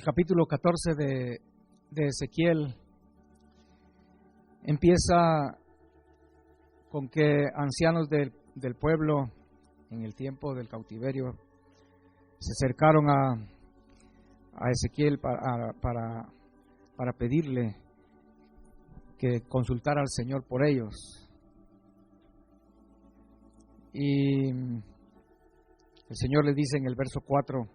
El capítulo 14 de Ezequiel empieza con que ancianos del pueblo en el tiempo del cautiverio se acercaron a Ezequiel para pedirle que consultara al Señor por ellos. Y el Señor le dice en el verso 4: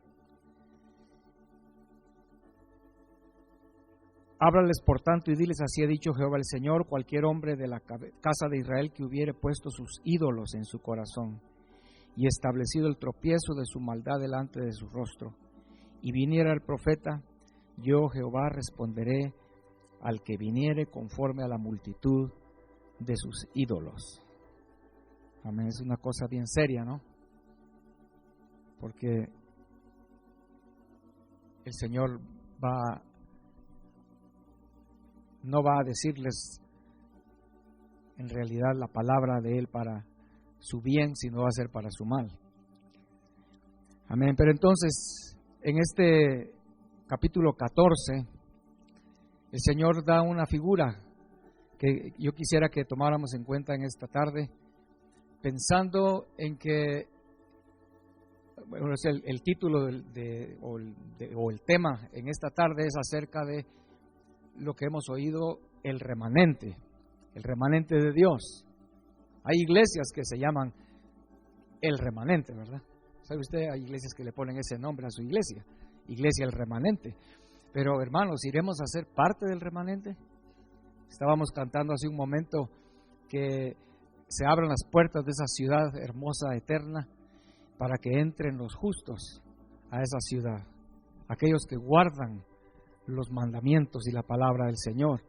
háblales por tanto y diles: así ha dicho Jehová el Señor, cualquier hombre de la casa de Israel que hubiere puesto sus ídolos en su corazón y establecido el tropiezo de su maldad delante de su rostro, y viniera el profeta, yo Jehová responderé al que viniere conforme a la multitud de sus ídolos. Amén. Es una cosa bien seria, ¿no? Porque el Señor no va a decirles en realidad la palabra de Él para su bien, sino va a ser para su mal. Amén. Pero entonces, en este capítulo 14, el Señor da una figura que yo quisiera que tomáramos en cuenta en esta tarde, pensando en que, bueno, el título o el tema en esta tarde es acerca de lo que hemos oído, el remanente de Dios. Hay iglesias que se llaman el remanente, ¿verdad? ¿Sabe usted? Hay iglesias que le ponen ese nombre a su iglesia, iglesia el remanente. Pero hermanos, ¿iremos a ser parte del remanente? Estábamos cantando hace un momento que se abran las puertas de esa ciudad hermosa, eterna, para que entren los justos a esa ciudad, aquellos que guardan los mandamientos y la palabra del Señor.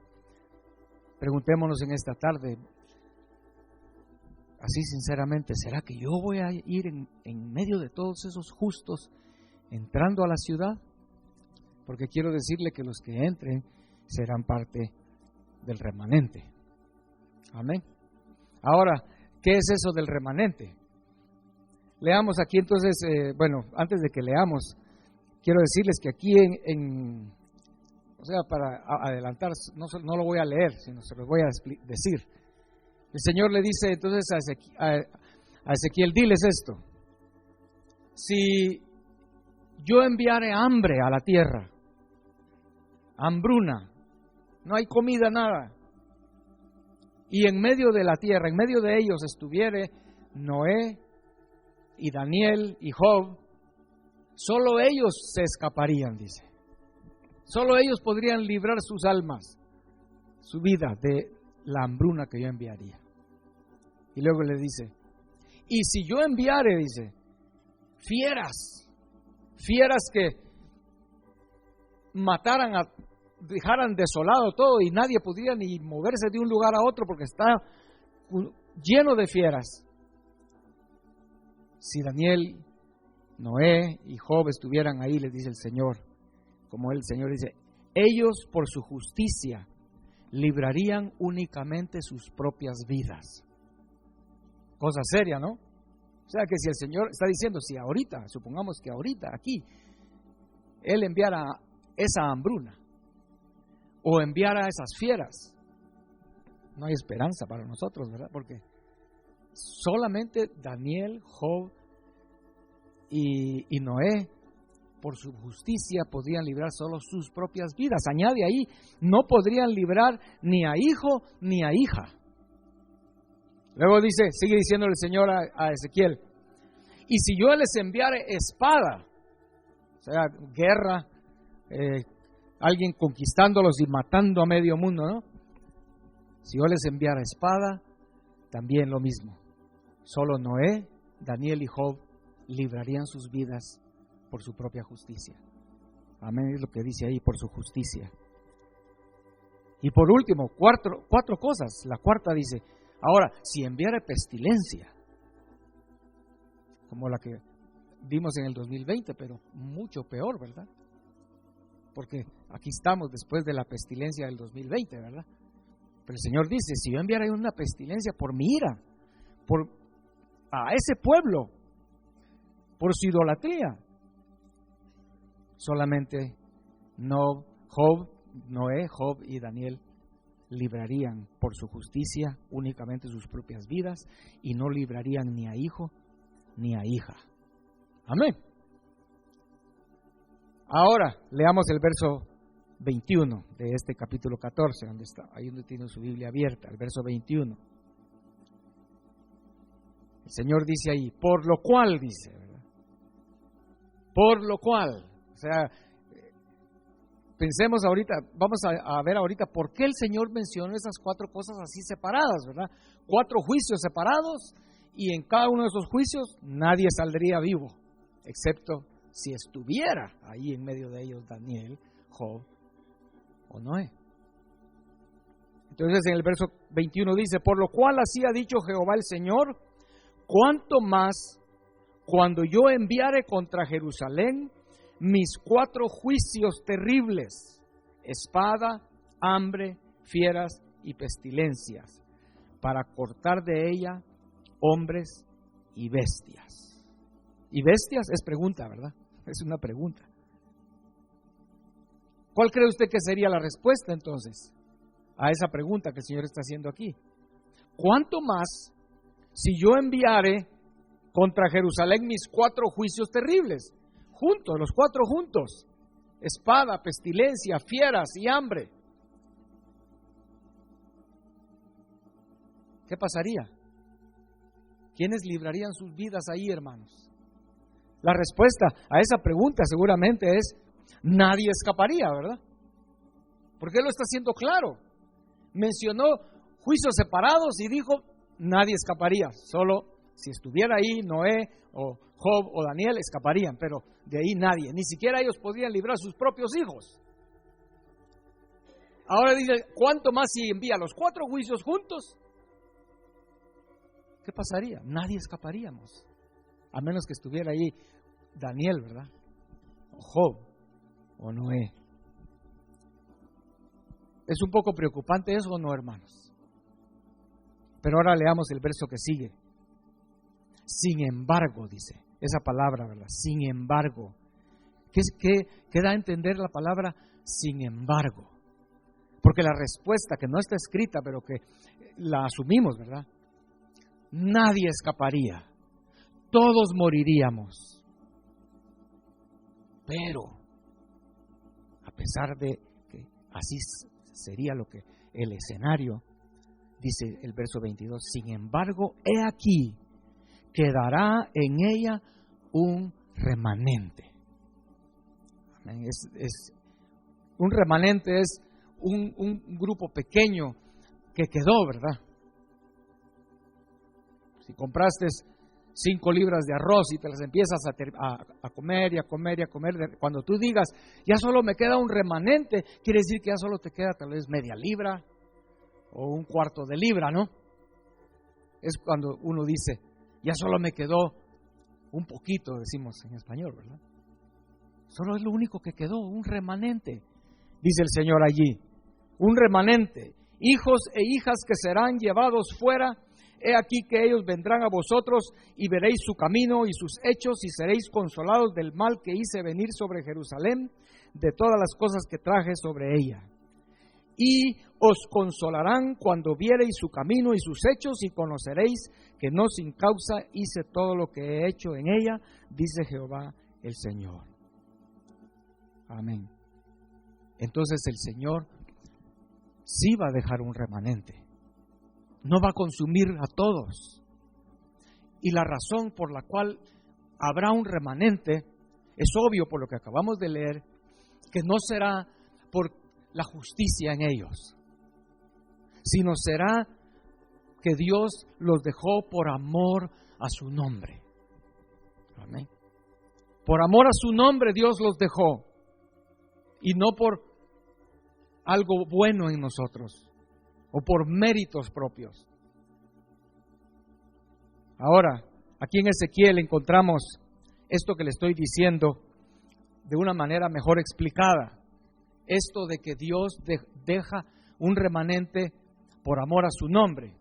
Preguntémonos en esta tarde, así sinceramente, ¿será que yo voy a ir en medio de todos esos justos entrando a la ciudad? Porque quiero decirle que los que entren serán parte del remanente. Amén. Ahora, ¿qué es eso del remanente? Leamos aquí entonces, antes de que leamos, quiero decirles que aquí para adelantar, no lo voy a leer, sino se los voy a decir. El Señor le dice entonces a Ezequiel, diles esto: si yo enviare hambre a la tierra, hambruna, no hay comida, nada, y en medio de la tierra, en medio de ellos estuviere Noé y Daniel y Job, solo ellos se escaparían, dice. Solo ellos podrían librar sus almas, su vida de la hambruna que yo enviaría. Y luego le dice, y si yo enviare, dice, fieras que dejaran desolado todo y nadie pudiera ni moverse de un lugar a otro porque está lleno de fieras. Si Daniel, Noé y Job estuvieran ahí, les dice el Señor, como el Señor dice, ellos por su justicia librarían únicamente sus propias vidas. Cosa seria, ¿no? O sea que si el Señor está diciendo, si ahorita, supongamos que ahorita, aquí, Él enviara esa hambruna o enviara esas fieras, no hay esperanza para nosotros, ¿verdad? Porque solamente Daniel, Job y Noé, por su justicia, podían librar solo sus propias vidas. Añade ahí, no podrían librar ni a hijo ni a hija. Luego dice, sigue diciendo el Señor a Ezequiel, y si yo les enviare espada, o sea, guerra, alguien conquistándolos y matando a medio mundo, ¿no? Si yo les enviara espada, también lo mismo. Solo Noé, Daniel y Job librarían sus vidas por su propia justicia. Amén, es lo que dice ahí, por su justicia. Y por último, cuatro cosas. La cuarta dice, ahora, si enviara pestilencia, como la que vimos en el 2020, pero mucho peor, ¿verdad? Porque aquí estamos después de la pestilencia del 2020, ¿verdad? Pero el Señor dice, si yo enviara una pestilencia por mi ira, a ese pueblo, por su idolatría, solamente No, Job, Noé, Job y Daniel librarían por su justicia únicamente sus propias vidas y no librarían ni a hijo ni a hija. Amén. Ahora leamos el verso 21 de este capítulo 14, donde está, ahí donde tiene su Biblia abierta, el verso 21. El Señor dice ahí, por lo cual, dice, ¿verdad? Por lo cual, o sea, pensemos ahorita, vamos a ver ahorita por qué el Señor mencionó esas 4 cosas así separadas, ¿verdad? 4 juicios separados, y en cada uno de esos juicios nadie saldría vivo, excepto si estuviera ahí en medio de ellos Daniel, Job o Noé. Entonces en el verso 21 dice, por lo cual así ha dicho Jehová el Señor, cuánto más cuando yo enviare contra Jerusalén mis 4 juicios terribles, espada, hambre, fieras y pestilencias, para cortar de ella hombres y bestias. ¿Y bestias? Es pregunta, ¿verdad? Es una pregunta. ¿Cuál cree usted que sería la respuesta entonces a esa pregunta que el Señor está haciendo aquí? ¿Cuánto más si yo enviare contra Jerusalén mis 4 juicios terribles? Juntos, los 4 juntos. Espada, pestilencia, fieras y hambre. ¿Qué pasaría? ¿Quiénes librarían sus vidas ahí, hermanos? La respuesta a esa pregunta seguramente es, nadie escaparía, ¿verdad? Porque Él lo está haciendo claro. Mencionó juicios separados y dijo, nadie escaparía. Solo si estuviera ahí Noé o Job o Daniel escaparían, pero de ahí nadie. Ni siquiera ellos podrían librar a sus propios hijos. Ahora dice, ¿cuánto más si envía los 4 juicios juntos? ¿Qué pasaría? Nadie escaparíamos. A menos que estuviera ahí Daniel, ¿verdad? O Job o Noé. ¿Es un poco preocupante eso o no, hermanos? Pero ahora leamos el verso que sigue. Sin embargo, dice, esa palabra, ¿verdad? Sin embargo. ¿Qué da a entender la palabra sin embargo? Porque la respuesta, que no está escrita, pero que la asumimos, ¿verdad? Nadie escaparía. Todos moriríamos. Pero, a pesar de que así sería lo que el escenario, dice el verso 22, sin embargo, he aquí, quedará en ella un remanente. Un remanente es un grupo pequeño que quedó, ¿verdad? Si compraste 5 libras de arroz y te las empiezas a comer y a comer y a comer, cuando tú digas, ya solo me queda un remanente, quiere decir que ya solo te queda tal vez media libra o un cuarto de libra, ¿no? Es cuando uno dice, ya solo me quedó un poquito, decimos en español, ¿verdad? Solo es lo único que quedó, un remanente, dice el Señor allí, un remanente, hijos e hijas que serán llevados fuera. He aquí que ellos vendrán a vosotros y veréis su camino y sus hechos y seréis consolados del mal que hice venir sobre Jerusalén, de todas las cosas que traje sobre ella. Y os consolarán cuando viereis su camino y sus hechos y conoceréis que no sin causa hice todo lo que he hecho en ella, dice Jehová el Señor. Amén. Entonces el Señor sí va a dejar un remanente. No va a consumir a todos. Y la razón por la cual habrá un remanente es obvio por lo que acabamos de leer, que no será por la justicia en ellos, sino será que Dios los dejó por amor a su nombre. Amén. Por amor a su nombre Dios los dejó, y no por algo bueno en nosotros o por méritos propios. Ahora, aquí en Ezequiel encontramos esto que le estoy diciendo de una manera mejor explicada. Esto de que Dios deja un remanente por amor a su nombre.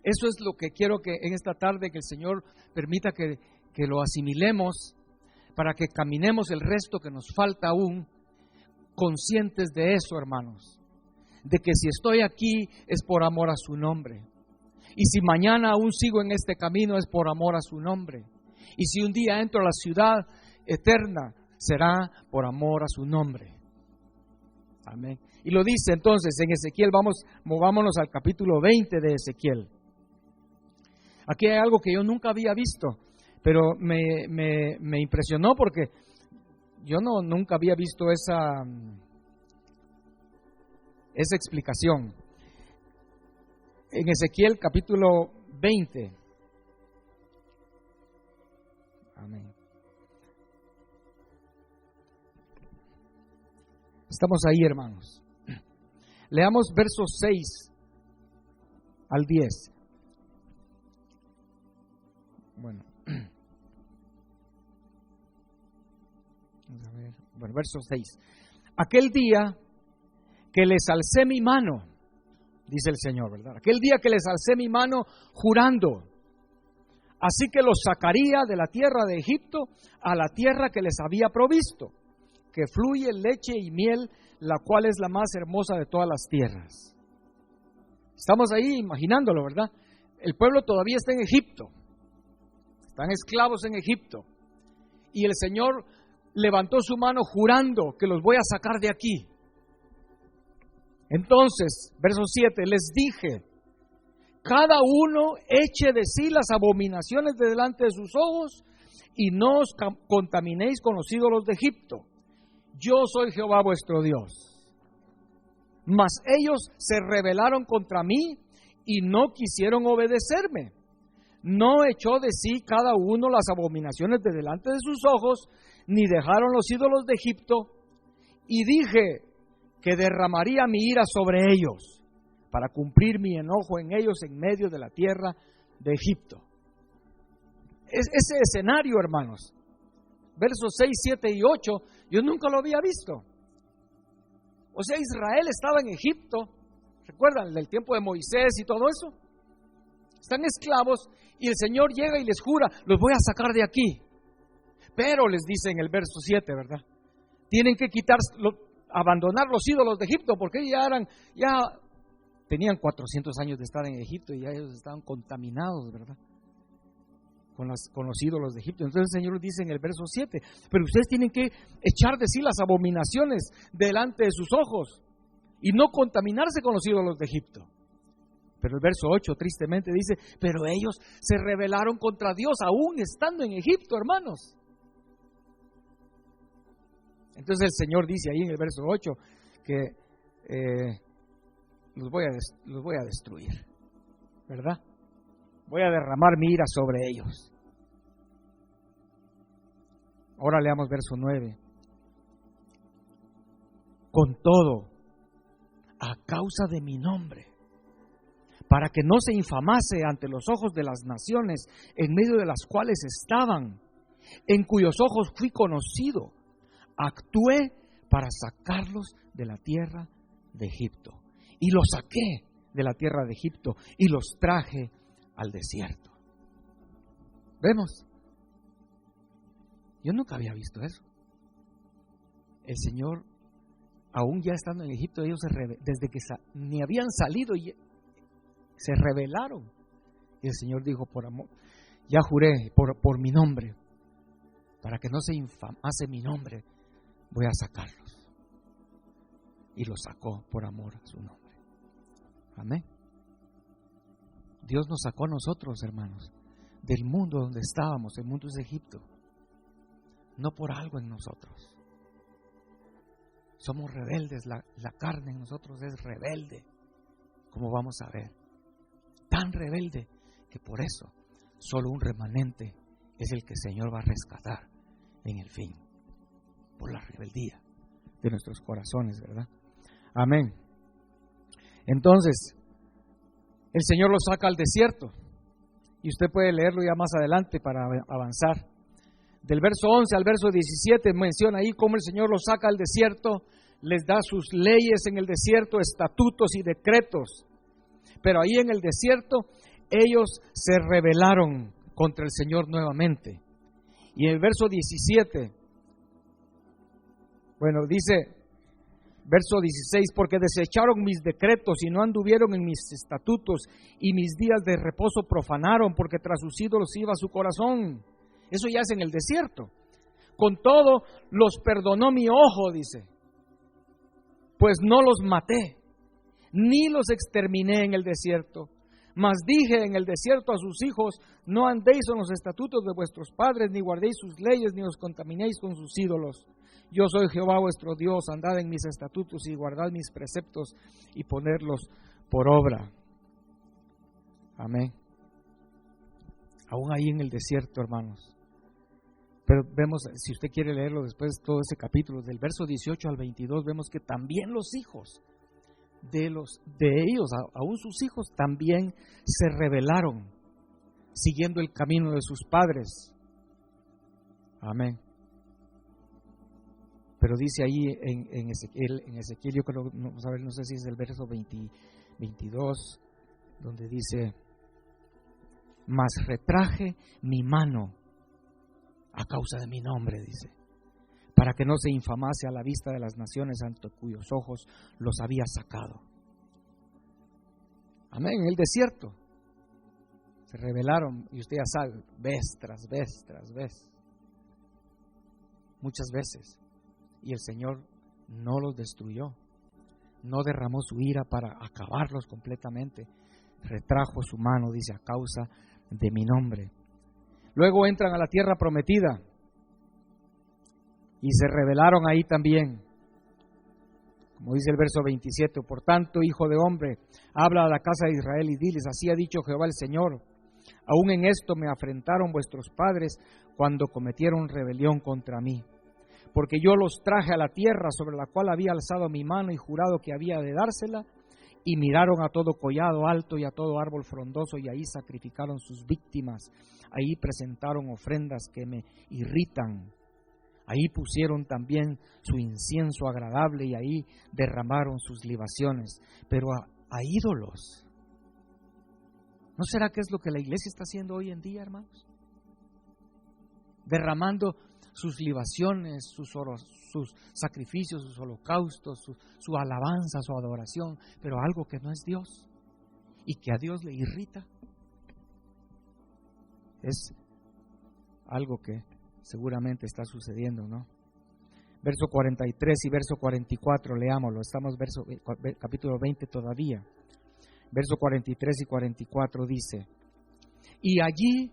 Eso es lo que quiero que en esta tarde que el Señor permita que lo asimilemos para que caminemos el resto que nos falta aún conscientes de eso, hermanos, de que si estoy aquí es por amor a su nombre. Y si mañana aún sigo en este camino es por amor a su nombre. Y si un día entro a la ciudad eterna, será por amor a su nombre. Amén. Y lo dice entonces en Ezequiel, movámonos al capítulo 20 de Ezequiel. Aquí hay algo que yo nunca había visto, pero me impresionó porque yo nunca había visto esa explicación. En Ezequiel capítulo 20. Amén. Estamos ahí, hermanos. Leamos versos 6 al 10. Bueno, vamos a ver. Bueno, verso 6. Aquel día que les alcé mi mano, dice el Señor, ¿verdad? Aquel día que les alcé mi mano jurando, así que los sacaría de la tierra de Egipto a la tierra que les había provisto, que fluye leche y miel, la cual es la más hermosa de todas las tierras. Estamos ahí imaginándolo, ¿verdad? El pueblo todavía está en Egipto, están esclavos en Egipto, y el Señor levantó su mano jurando que los voy a sacar de aquí. Entonces, verso 7, les dije, cada uno eche de sí las abominaciones de delante de sus ojos y no os contaminéis con los ídolos de Egipto. Yo soy Jehová vuestro Dios. Mas ellos se rebelaron contra mí y no quisieron obedecerme. No echó de sí cada uno las abominaciones de delante de sus ojos, ni dejaron los ídolos de Egipto. Y dije que derramaría mi ira sobre ellos, para cumplir mi enojo en ellos en medio de la tierra de Egipto. Ese escenario, hermanos, versos 6, 7 y 8, yo nunca lo había visto. O sea, Israel estaba en Egipto, ¿recuerdan? Del tiempo de Moisés y todo eso. Están esclavos y el Señor llega y les jura, los voy a sacar de aquí. Pero les dice en el verso 7, ¿verdad? Tienen que abandonar los ídolos de Egipto, porque ya tenían 400 años de estar en Egipto y ya ellos estaban contaminados, ¿verdad? Con los ídolos de Egipto. Entonces el Señor dice en el verso 7, pero ustedes tienen que echar de sí las abominaciones delante de sus ojos y no contaminarse con los ídolos de Egipto. Pero el verso 8 tristemente dice, pero ellos se rebelaron contra Dios aún estando en Egipto, hermanos. Entonces el Señor dice ahí en el verso 8 que los voy a destruir, ¿verdad? Voy a derramar mi ira sobre ellos. Ahora leamos verso 9. Con todo, a causa de mi nombre, para que no se infamase ante los ojos de las naciones en medio de las cuales estaban, en cuyos ojos fui conocido, actué para sacarlos de la tierra de Egipto. Y los saqué de la tierra de Egipto y los traje al desierto. ¿Vemos? Yo nunca había visto eso. El Señor, aún ya estando en Egipto, ellos desde que ni habían salido, se rebelaron. Y el Señor dijo, por amor, ya juré por mi nombre, para que no se infamase mi nombre, voy a sacarlos. Y los sacó por amor a su nombre. Amén. Dios nos sacó a nosotros, hermanos, del mundo donde estábamos, el mundo es Egipto, no por algo en nosotros. Somos rebeldes, la carne en nosotros es rebelde, como vamos a ver. Tan rebelde que por eso solo un remanente es el que el Señor va a rescatar en el fin, por la rebeldía de nuestros corazones, ¿verdad? Amén. Entonces, el Señor los saca al desierto, y usted puede leerlo ya más adelante para avanzar. Del verso 11 al verso 17 menciona ahí cómo el Señor los saca al desierto, les da sus leyes en el desierto, estatutos y decretos. Pero ahí en el desierto ellos se rebelaron contra el Señor nuevamente. Y en el verso 17, bueno, dice, Verso 16, porque desecharon mis decretos y no anduvieron en mis estatutos, y mis días de reposo profanaron, porque tras sus ídolos iba su corazón. Eso ya es en el desierto. Con todo los perdonó mi ojo, dice, pues no los maté, ni los exterminé en el desierto. Mas dije en el desierto a sus hijos, no andéis en los estatutos de vuestros padres, ni guardéis sus leyes, ni os contaminéis con sus ídolos. Yo soy Jehová vuestro Dios, andad en mis estatutos y guardad mis preceptos y ponerlos por obra. Amén. Aún ahí en el desierto, hermanos. Pero vemos, si usted quiere leerlo después, todo ese capítulo, del verso 18 al 22, vemos que también los hijos de ellos, aún sus hijos, también se rebelaron, siguiendo el camino de sus padres. Amén. Pero dice ahí en Ezequiel, yo creo, no sé si es el verso 22, donde dice, mas retraje mi mano a causa de mi nombre, dice, para que no se infamase a la vista de las naciones ante cuyos ojos los había sacado. Amén, en el desierto se rebelaron, y usted ya sabe, vez tras vez, muchas veces. Y el Señor no los destruyó, no derramó su ira para acabarlos completamente. Retrajo su mano, dice, a causa de mi nombre. Luego entran a la tierra prometida y se rebelaron ahí también. Como dice el verso 27, por tanto, hijo de hombre, habla a la casa de Israel y diles, así ha dicho Jehová el Señor, aún en esto me afrentaron vuestros padres cuando cometieron rebelión contra mí. Porque yo los traje a la tierra sobre la cual había alzado mi mano y jurado que había de dársela, y miraron a todo collado alto y a todo árbol frondoso, y ahí sacrificaron sus víctimas, ahí presentaron ofrendas que me irritan, ahí pusieron también su incienso agradable, y ahí derramaron sus libaciones. Pero a ídolos, ¿no será que es lo que la iglesia está haciendo hoy en día, hermanos? Derramando sus libaciones, sus sacrificios, sus holocaustos, su alabanza, su adoración, pero algo que no es Dios y que a Dios le irrita. Es algo que seguramente está sucediendo, ¿no? Verso 43 y verso 44, leámoslo, estamos capítulo 20 todavía. Verso 43 y 44 dice, y allí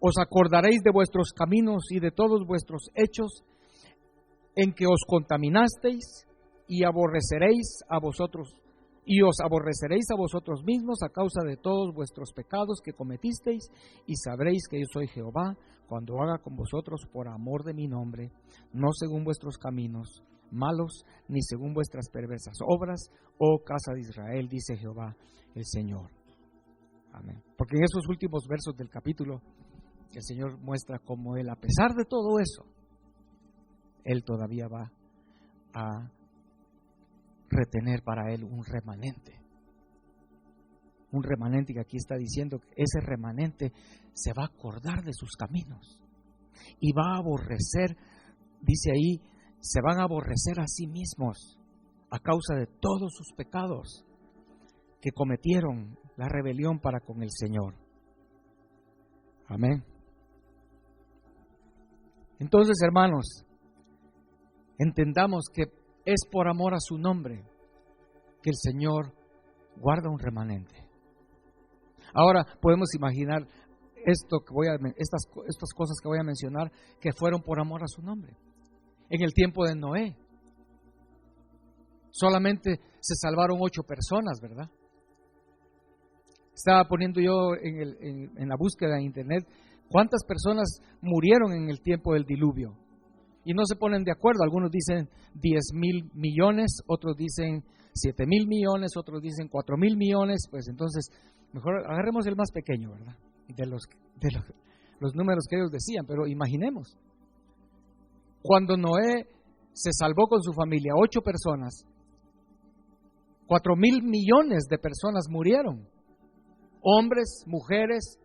os acordaréis de vuestros caminos y de todos vuestros hechos en que os contaminasteis, y aborreceréis a vosotros, y os aborreceréis a vosotros mismos a causa de todos vuestros pecados que cometisteis, y sabréis que yo soy Jehová cuando haga con vosotros por amor de mi nombre, no según vuestros caminos malos, ni según vuestras perversas obras, oh casa de Israel, dice Jehová el Señor. Amén. Porque en esos últimos versos del capítulo, el Señor muestra cómo Él, a pesar de todo eso, Él todavía va a retener para Él un remanente. Un remanente que aquí está diciendo que ese remanente se va a acordar de sus caminos y va a aborrecer, dice ahí, se van a aborrecer a sí mismos a causa de todos sus pecados que cometieron la rebelión para con el Señor. Amén. Entonces, hermanos, entendamos que es por amor a su nombre que el Señor guarda un remanente. Ahora podemos imaginar estas cosas que voy a mencionar, que fueron por amor a su nombre. En el tiempo de Noé, solamente se salvaron 8 personas, ¿verdad? Estaba poniendo yo en la búsqueda en internet cuántas personas murieron en el tiempo del diluvio. Y no se ponen de acuerdo. Algunos dicen 10,000 millones, otros dicen 7,000 millones, otros dicen 4,000 millones. Pues entonces, mejor agarremos el más pequeño, ¿verdad? De los números que ellos decían. Pero imaginemos, cuando Noé se salvó con su familia, 8 personas, 4,000 millones de personas murieron. Hombres, mujeres,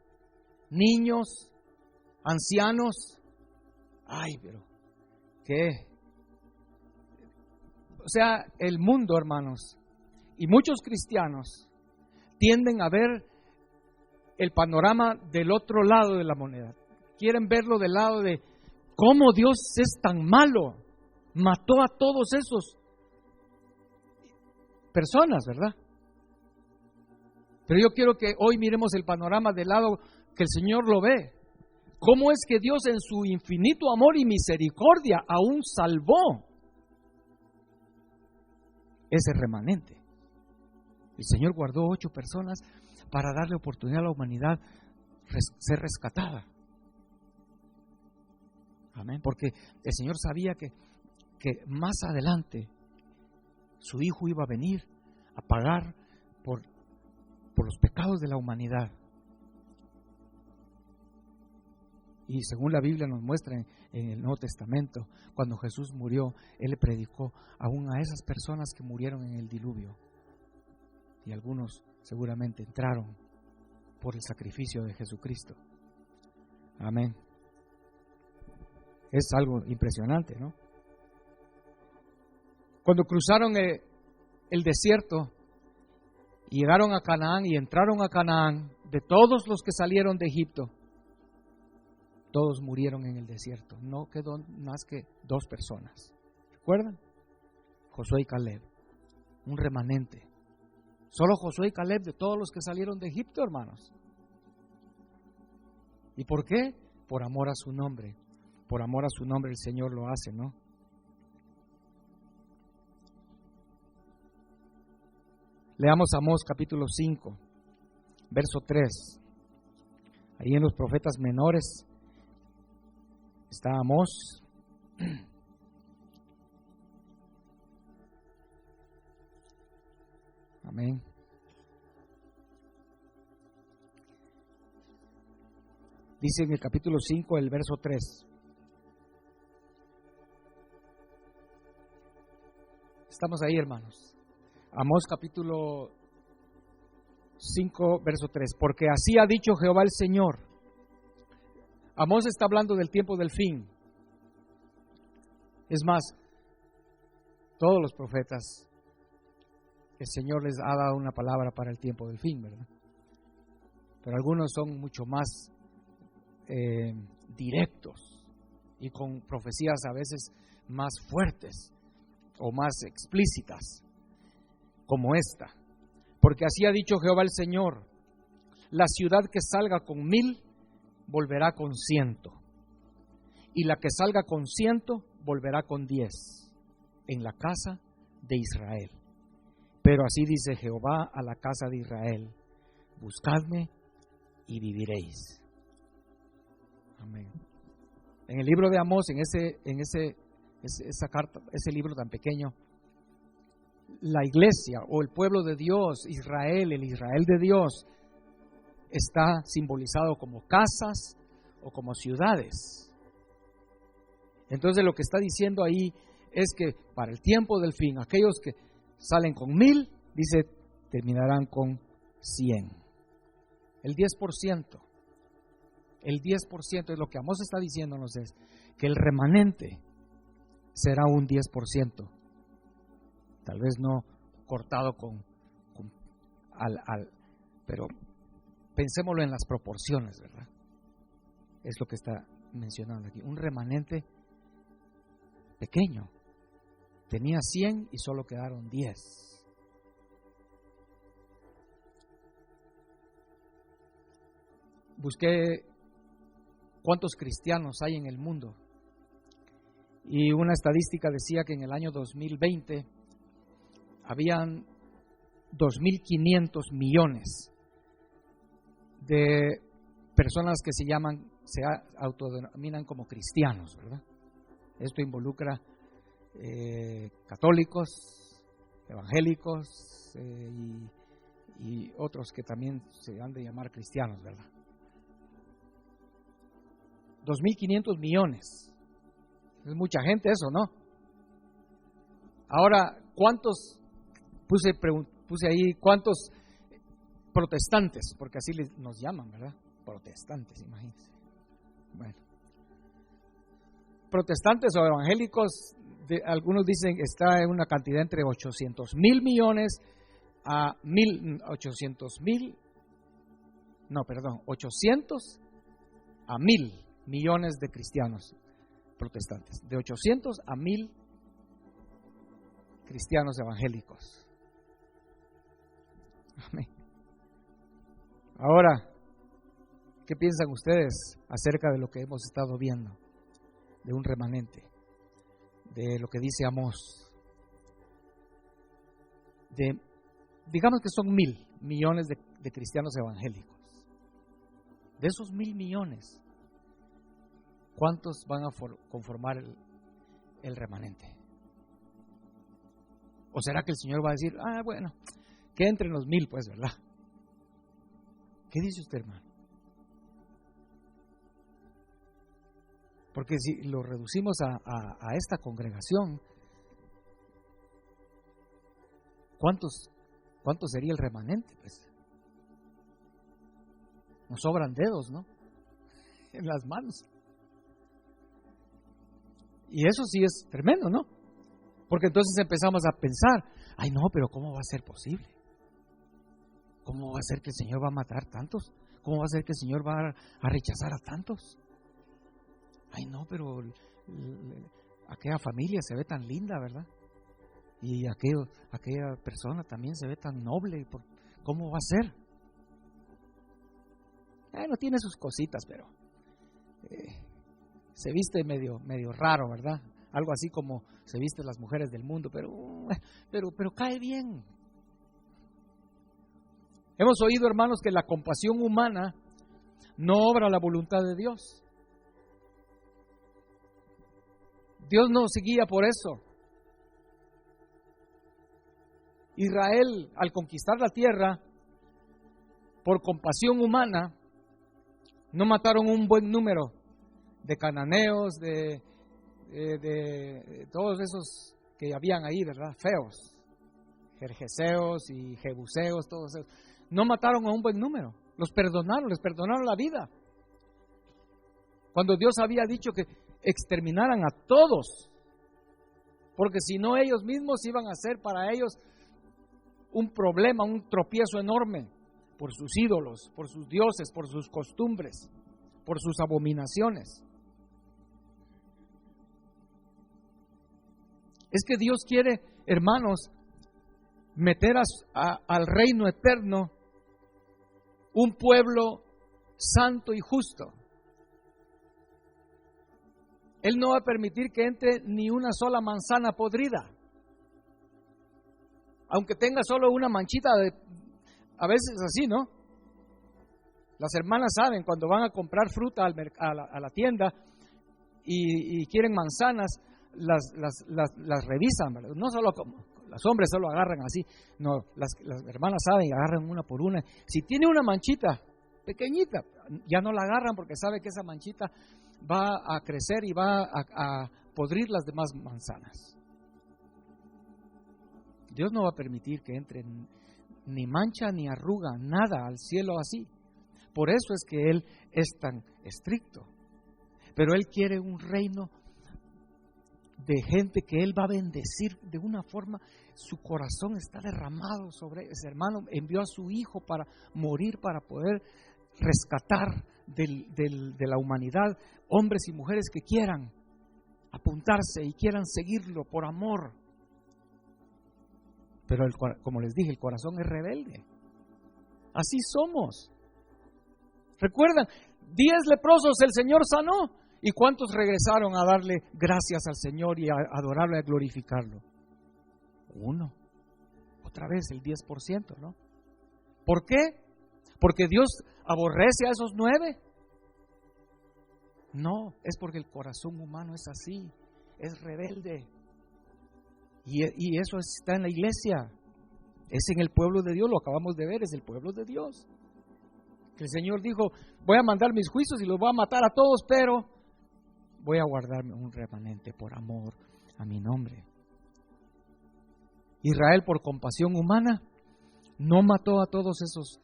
niños, ancianos. Ay, pero ¿qué? sea el mundo, hermanos, y muchos cristianos tienden a ver el panorama del otro lado de la moneda. Quieren verlo del lado de cómo Dios es tan malo. Mató a todos esos personas, ¿verdad? Pero yo quiero que hoy miremos el panorama del lado que el Señor lo ve. ¿Cómo es que Dios en su infinito amor y misericordia aún salvó ese remanente? El Señor guardó 8 personas para darle oportunidad a la humanidad ser rescatada. Amén. Porque el Señor sabía que más adelante su Hijo iba a venir a pagar por los pecados de la humanidad. Y según la Biblia nos muestra en el Nuevo Testamento, cuando Jesús murió, Él le predicó aún a esas personas que murieron en el diluvio. Y algunos seguramente entraron por el sacrificio de Jesucristo. Amén. Es algo impresionante, ¿no? Cuando cruzaron el desierto y llegaron a Canaán y entraron a Canaán, de todos los que salieron de Egipto, todos murieron en el desierto. No quedó más que 2 personas. ¿Recuerdan? Josué y Caleb. Un remanente. Solo Josué y Caleb de todos los que salieron de Egipto, hermanos. ¿Y por qué? Por amor a su nombre. Por amor a su nombre el Señor lo hace, ¿no? Leamos Amós capítulo 5, verso 3. Ahí en los profetas menores está Amós. Amén. Dice en el capítulo 5, el verso 3. Estamos ahí, hermanos. Amós capítulo 5, verso 3. Porque así ha dicho Jehová el Señor. Amós está hablando del tiempo del fin. Es más, todos los profetas, el Señor les ha dado una palabra para el tiempo del fin, ¿verdad? Pero algunos son mucho más directos y con profecías a veces más fuertes o más explícitas, como esta. Porque así ha dicho Jehová el Señor: la ciudad que salga con 1000 volverá con 100, y la que salga con 100 volverá con 10 en la casa de Israel. Pero así dice Jehová a la casa de Israel: buscadme y viviréis. Amén. En el libro de Amós, en esa carta, ese libro tan pequeño, la iglesia o el pueblo de Dios, Israel, el Israel de Dios, está simbolizado como casas o como ciudades. Entonces lo que está diciendo ahí es que para el tiempo del fin, aquellos que salen con 1000, dice, terminarán con 100. El 10%. El 10% es lo que Amós está diciéndonos, es que el remanente será un 10%. Tal vez no cortado pero pensémoslo en las proporciones, ¿verdad? Es lo que está mencionando aquí. Un remanente pequeño. Tenía 100 y solo quedaron 10. Busqué cuántos cristianos hay en el mundo. Y una estadística decía que en el año 2020 habían 2.500 millones de personas que se autodenominan como cristianos, ¿verdad? Esto involucra católicos, evangélicos y otros que también se han de llamar cristianos, ¿verdad? 2.500 millones. Es mucha gente eso, ¿no? Ahora, ¿cuántos? Puse ahí cuántos protestantes, porque así nos llaman, ¿verdad? Protestantes, imagínense. Bueno, protestantes o evangélicos algunos dicen está en una cantidad entre 800,000 millones a 800 a 1,000 millones de cristianos protestantes, de 800 a 1,000 cristianos evangélicos. Amén. Ahora, ¿qué piensan ustedes acerca de lo que hemos estado viendo? De un remanente, de lo que dice Amós. Digamos que son 1,000 millones de cristianos evangélicos. De esos 1,000 millones, ¿cuántos van a conformar el remanente? ¿O será que el Señor va a decir, bueno, que entren los 1,000 pues, ¿verdad? ¿Qué dice usted, hermano? Porque si lo reducimos a esta congregación, ¿cuánto sería el remanente? Pues nos sobran dedos, ¿no? En las manos. Y eso sí es tremendo, ¿no? Porque entonces empezamos a pensar, ay no, pero ¿cómo va a ser posible? ¿Cómo va a ser que el Señor va a matar tantos? ¿Cómo va a ser que el Señor va a rechazar a tantos? Ay no, pero aquella familia se ve tan linda, ¿verdad? Y aquella persona también se ve tan noble. ¿Cómo va a ser? No tiene sus cositas, pero se viste medio raro, ¿verdad? Algo así como se visten las mujeres del mundo, pero cae bien. Hemos oído, hermanos, que la compasión humana no obra la voluntad de Dios. Dios nos guía por eso. Israel, al conquistar la tierra, por compasión humana, no mataron un buen número de cananeos, de todos esos que habían ahí, ¿verdad? Feos, jerjeseos y jebuseos, todos esos. No mataron a un buen número, les perdonaron la vida. Cuando Dios había dicho que exterminaran a todos, porque si no ellos mismos iban a ser para ellos un problema, un tropiezo enorme por sus ídolos, por sus dioses, por sus costumbres, por sus abominaciones. Es que Dios quiere, hermanos, meter al reino eterno un pueblo santo y justo. Él no va a permitir que entre ni una sola manzana podrida. Aunque tenga solo una manchita a veces así, ¿no? Las hermanas saben cuando van a comprar fruta a la tienda y quieren manzanas, las revisan, ¿verdad? No solo como los hombres solo agarran así, no, las hermanas saben y agarran una por una. Si tiene una manchita pequeñita, ya no la agarran porque sabe que esa manchita va a crecer y va a podrir las demás manzanas. Dios no va a permitir que entre ni mancha ni arruga, nada al cielo así. Por eso es que Él es tan estricto. Pero Él quiere un reino de gente que Él va a bendecir de una forma. Su corazón está derramado sobre ese hermano. Envió a su Hijo para morir, para poder rescatar de la humanidad hombres y mujeres que quieran apuntarse y quieran seguirlo por amor. Pero como les dije, el corazón es rebelde. Así somos. ¿Recuerdan? 10 leprosos el Señor sanó. ¿Y cuántos regresaron a darle gracias al Señor y a adorarlo y a glorificarlo? 1. Otra vez el 10%, ¿no? ¿Por qué? ¿Porque Dios aborrece a esos 9? No, es porque el corazón humano es así, es rebelde. Y eso está en la iglesia, es en el pueblo de Dios, lo acabamos de ver, es el pueblo de Dios. El Señor dijo, voy a mandar mis juicios y los voy a matar a todos, pero voy a guardarme un remanente por amor a mi nombre. Israel, por compasión humana, no mató a todos esos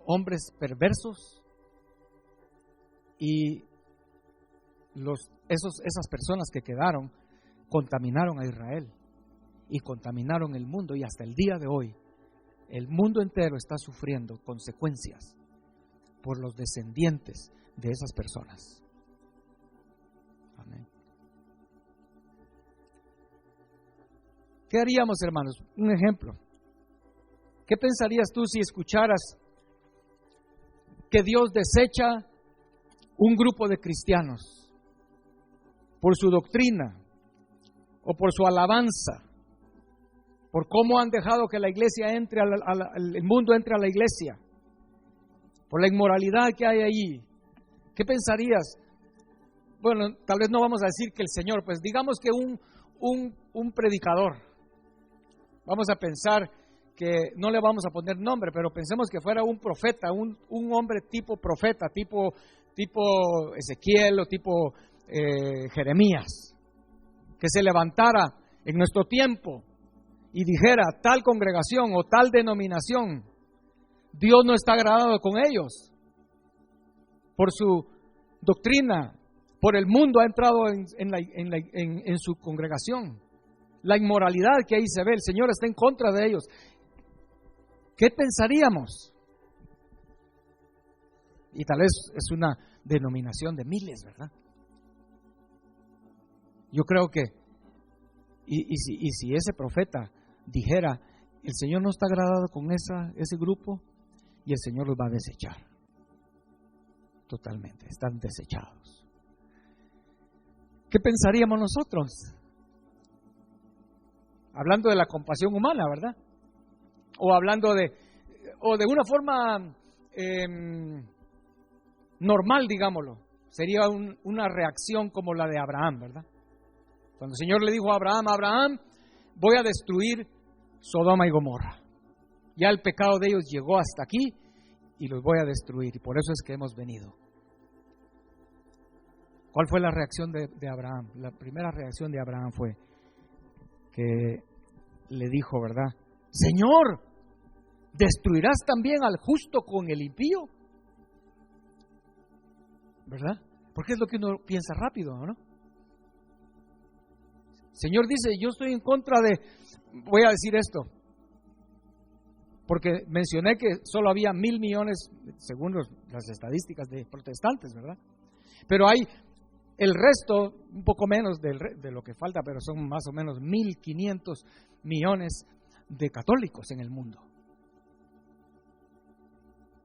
hombres perversos y esas personas que quedaron contaminaron a Israel y contaminaron el mundo, y hasta el día de hoy el mundo entero está sufriendo consecuencias por los descendientes de esas personas. Amén. ¿Qué haríamos, hermanos? Un ejemplo. ¿Qué pensarías tú si escucharas que Dios desecha un grupo de cristianos por su doctrina o por su alabanza, por cómo han dejado que la iglesia entre, el mundo entre a la iglesia, por la inmoralidad que hay allí? ¿Qué pensarías? Bueno, tal vez no vamos a decir que el Señor, pues digamos que un predicador, vamos a pensar que no le vamos a poner nombre, pero pensemos que fuera un profeta, un hombre tipo profeta, tipo Ezequiel o tipo Jeremías, que se levantara en nuestro tiempo y dijera: tal congregación o tal denominación, Dios no está agradado con ellos por su doctrina, por el mundo ha entrado en su congregación, la inmoralidad que ahí se ve, el Señor está en contra de ellos. ¿Qué pensaríamos? Y tal vez es una denominación de miles, ¿verdad? Yo creo que, si ese profeta dijera: el Señor no está agradado con ese grupo, y el Señor los va a desechar totalmente, están desechados. ¿Qué pensaríamos nosotros? Hablando de la compasión humana, ¿verdad? O hablando de una forma normal, digámoslo, sería una reacción como la de Abraham, ¿verdad? Cuando el Señor le dijo a Abraham, voy a destruir Sodoma y Gomorra. Ya el pecado de ellos llegó hasta aquí y los voy a destruir, y por eso es que hemos venido. ¿Cuál fue la reacción de Abraham? La primera reacción de Abraham fue que le dijo, ¿verdad? Señor, ¿destruirás también al justo con el impío? ¿Verdad? Porque es lo que uno piensa rápido, ¿no? Señor dice: yo estoy en contra de, voy a decir esto, porque mencioné que solo había 1,000 millones, según las estadísticas, de protestantes, ¿verdad? Pero hay el resto, un poco menos de lo que falta, pero son más o menos 1,500 millones de católicos en el mundo.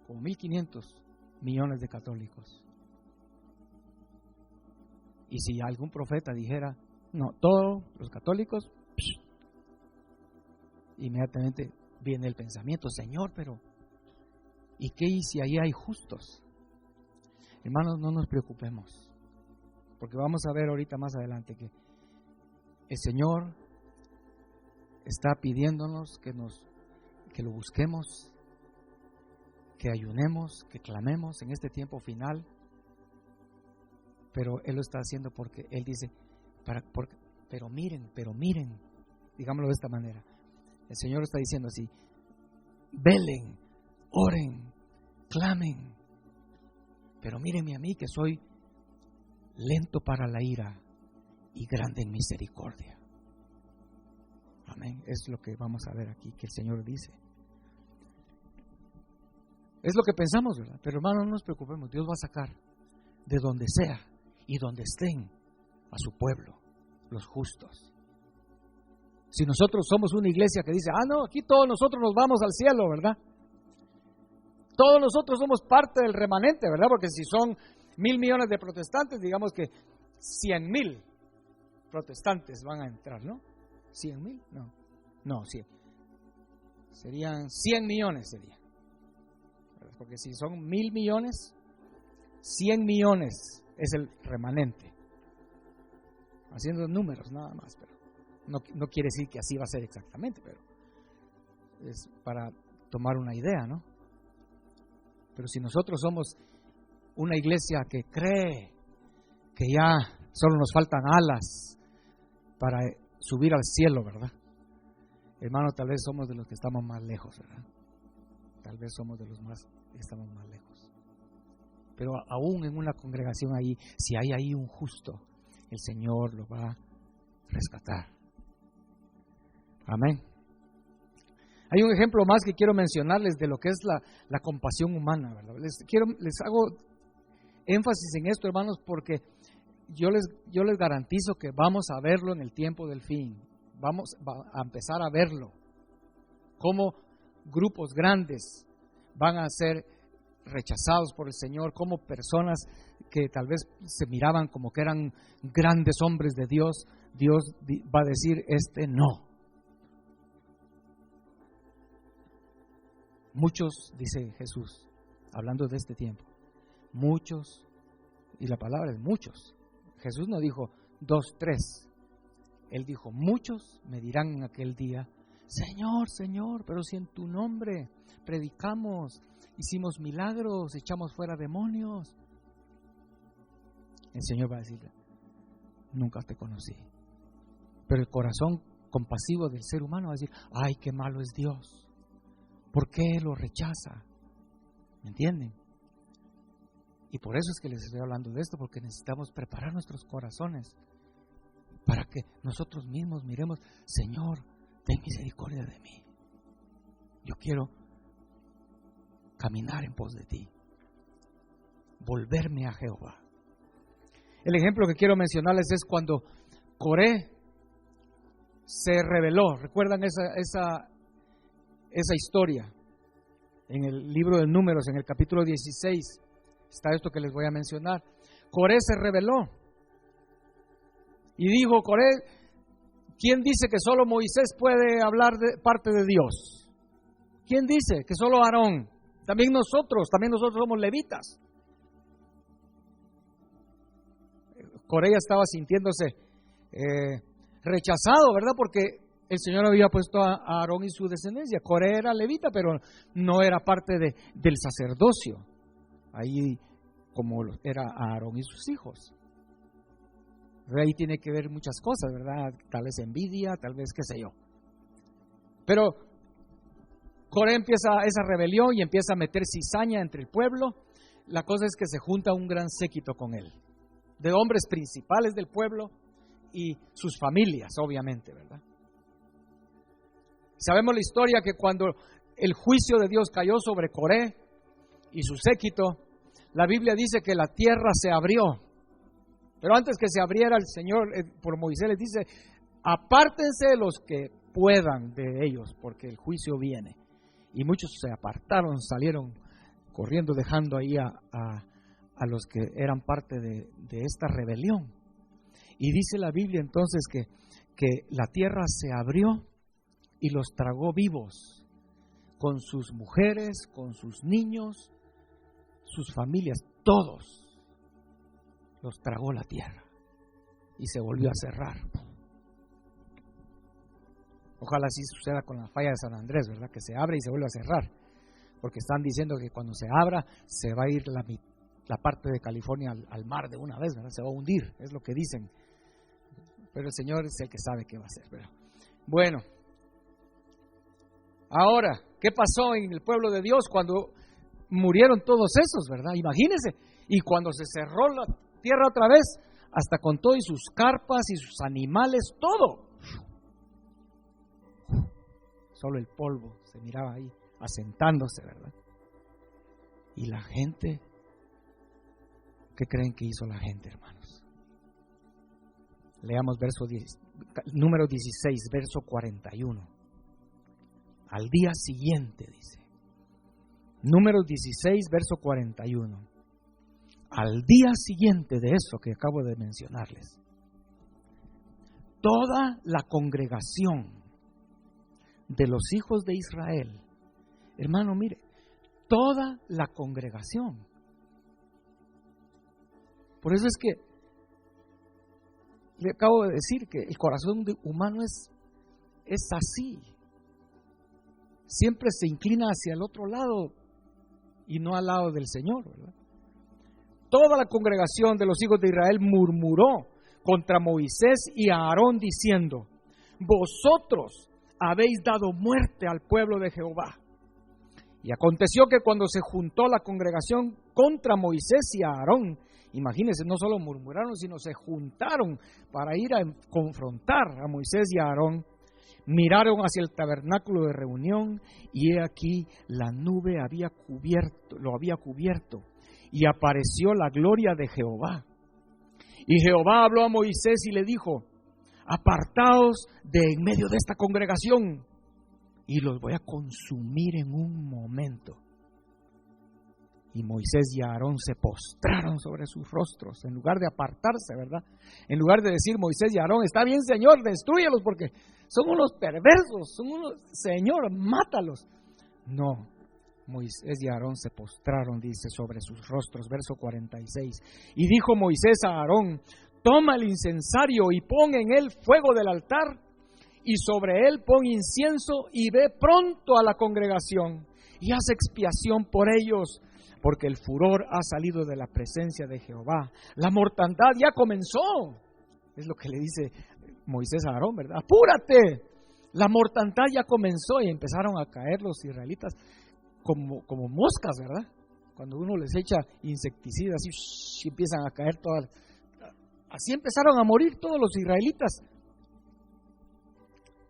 Como 1,500 millones de católicos. Y si algún profeta dijera: no, todos los católicos, inmediatamente viene el pensamiento: Señor, pero ¿y qué si ahí hay justos? Hermanos, no nos preocupemos, porque vamos a ver ahorita más adelante que el Señor está pidiéndonos que lo busquemos, que ayunemos, que clamemos en este tiempo final. Pero Él lo está haciendo porque Él dice: pero miren, digámoslo de esta manera. El Señor está diciendo así: velen, oren, clamen, pero mírenme a mí, que soy lento para la ira y grande en misericordia. Amén. Es lo que vamos a ver aquí que el Señor dice. Es lo que pensamos, ¿verdad? Pero hermanos, no nos preocupemos. Dios va a sacar de donde sea y donde estén a su pueblo, los justos. Si nosotros somos una iglesia que dice: no, aquí todos nosotros nos vamos al cielo, ¿verdad? Todos nosotros somos parte del remanente, ¿verdad? Porque si son 1,000 millones de protestantes, digamos que 100,000 protestantes van a entrar, ¿no? 100,000, no, 100. Serían 100 millones, sería. Porque si son 1,000 millones, 100 millones es el remanente. Haciendo números nada más, pero no quiere decir que así va a ser exactamente, pero es para tomar una idea, ¿no? Pero si nosotros somos una iglesia que cree que ya solo nos faltan alas para subir al cielo, ¿verdad? Hermano, tal vez somos de los que estamos más lejos, ¿verdad? Tal vez somos de los que estamos más lejos. pero aún en una congregación ahí, si hay ahí un justo, el Señor lo va a rescatar. Amén. Hay un ejemplo más que quiero mencionarles de lo que es la compasión humana, ¿verdad? Les hago énfasis en esto, hermanos, porque yo les garantizo que vamos a verlo en el tiempo del fin. Vamos a empezar a verlo. Cómo grupos grandes van a ser rechazados por el Señor, como personas que tal vez se miraban como que eran grandes hombres de Dios, Dios va a decir, no. Muchos, dice Jesús, hablando de este tiempo, muchos, y la palabra es muchos. Jesús no dijo 2, 3. Él dijo, muchos me dirán en aquel día, Señor, Señor, pero si en tu nombre predicamos, hicimos milagros, echamos fuera demonios. El Señor va a decir, nunca te conocí. Pero el corazón compasivo del ser humano va a decir, ay, qué malo es Dios. ¿Por qué lo rechaza? ¿Me entienden? Y por eso es que les estoy hablando de esto, porque necesitamos preparar nuestros corazones para que nosotros mismos miremos, Señor, ten misericordia de mí. Yo quiero caminar en pos de ti, volverme a Jehová. El ejemplo que quiero mencionarles es cuando Coré se rebeló. ¿Recuerdan esa historia? En el libro de Números, en el capítulo 16, está esto que les voy a mencionar. Coré se rebeló y dijo, Coré, ¿quién dice que solo Moisés puede hablar de parte de Dios? ¿Quién dice que solo Aarón? También nosotros somos levitas. Coré ya estaba sintiéndose rechazado, ¿verdad? Porque el Señor había puesto a Aarón y su descendencia. Coré era levita, pero no era parte del sacerdocio. Ahí como era Aarón y sus hijos. Ahí tiene que ver muchas cosas, ¿verdad? Tal vez envidia, tal vez qué sé yo. Pero Coré empieza esa rebelión y empieza a meter cizaña entre el pueblo. La cosa es que se junta un gran séquito con él, de hombres principales del pueblo y sus familias, obviamente, ¿verdad? Sabemos la historia que cuando el juicio de Dios cayó sobre Coré y su séquito, la Biblia dice que la tierra se abrió. Pero antes que se abriera, el Señor por Moisés les dice, apártense los que puedan de ellos, porque el juicio viene. Y muchos se apartaron, salieron corriendo, dejando ahí a los que eran parte de esta rebelión. Y dice la Biblia entonces que la tierra se abrió y los tragó vivos, con sus mujeres, con sus niños, sus familias, todos los tragó la tierra y se volvió a cerrar. Ojalá así suceda con la falla de San Andrés, ¿verdad? Que se abre y se vuelve a cerrar, porque están diciendo que cuando se abra se va a ir la parte de California al mar de una vez, ¿verdad? Se va a hundir, es lo que dicen. Pero el Señor es el que sabe qué va a hacer, ¿verdad? Bueno, ahora, ¿qué pasó en el pueblo de Dios cuando murieron todos esos, verdad? Imagínense, y cuando se cerró la tierra otra vez, hasta con todo y sus carpas y sus animales, todo. Solo el polvo se miraba ahí, asentándose, ¿verdad? Y la gente, ¿qué creen que hizo la gente, hermanos? Leamos número 16, verso 41. Al día siguiente, dice. Número 16, verso 41. Al día siguiente de eso que acabo de mencionarles, toda la congregación de los hijos de Israel, hermano, mire, toda la congregación. Por eso es que le acabo de decir que el corazón humano es así. Siempre se inclina hacia el otro lado y no al lado del Señor, ¿verdad? Toda la congregación de los hijos de Israel murmuró contra Moisés y a Aarón diciendo, vosotros habéis dado muerte al pueblo de Jehová. Y aconteció que cuando se juntó la congregación contra Moisés y Aarón. Imagínense, no solo murmuraron, sino se juntaron para ir a confrontar a Moisés y a Aarón. Miraron hacia el tabernáculo de reunión y he aquí la nube lo había cubierto y apareció la gloria de Jehová. Y Jehová habló a Moisés y le dijo: apartaos de en medio de esta congregación y los voy a consumir en un momento. Y Moisés y Aarón se postraron sobre sus rostros, en lugar de apartarse, ¿verdad? En lugar de decir Moisés y Aarón: está bien, Señor, destrúyelos porque son unos perversos, Señor, mátalos. No, Moisés y Aarón se postraron, dice, sobre sus rostros, verso 46. Y dijo Moisés a Aarón: toma el incensario y pon en él fuego del altar, y sobre él pon incienso, y ve pronto a la congregación, y haz expiación por ellos, porque el furor ha salido de la presencia de Jehová. La mortandad ya comenzó. Es lo que le dice Moisés a Aarón, ¿verdad? ¡Apúrate! La mortandad ya comenzó y empezaron a caer los israelitas como moscas, ¿verdad? Cuando uno les echa insecticidas y empiezan a caer todas. Así empezaron a morir todos los israelitas.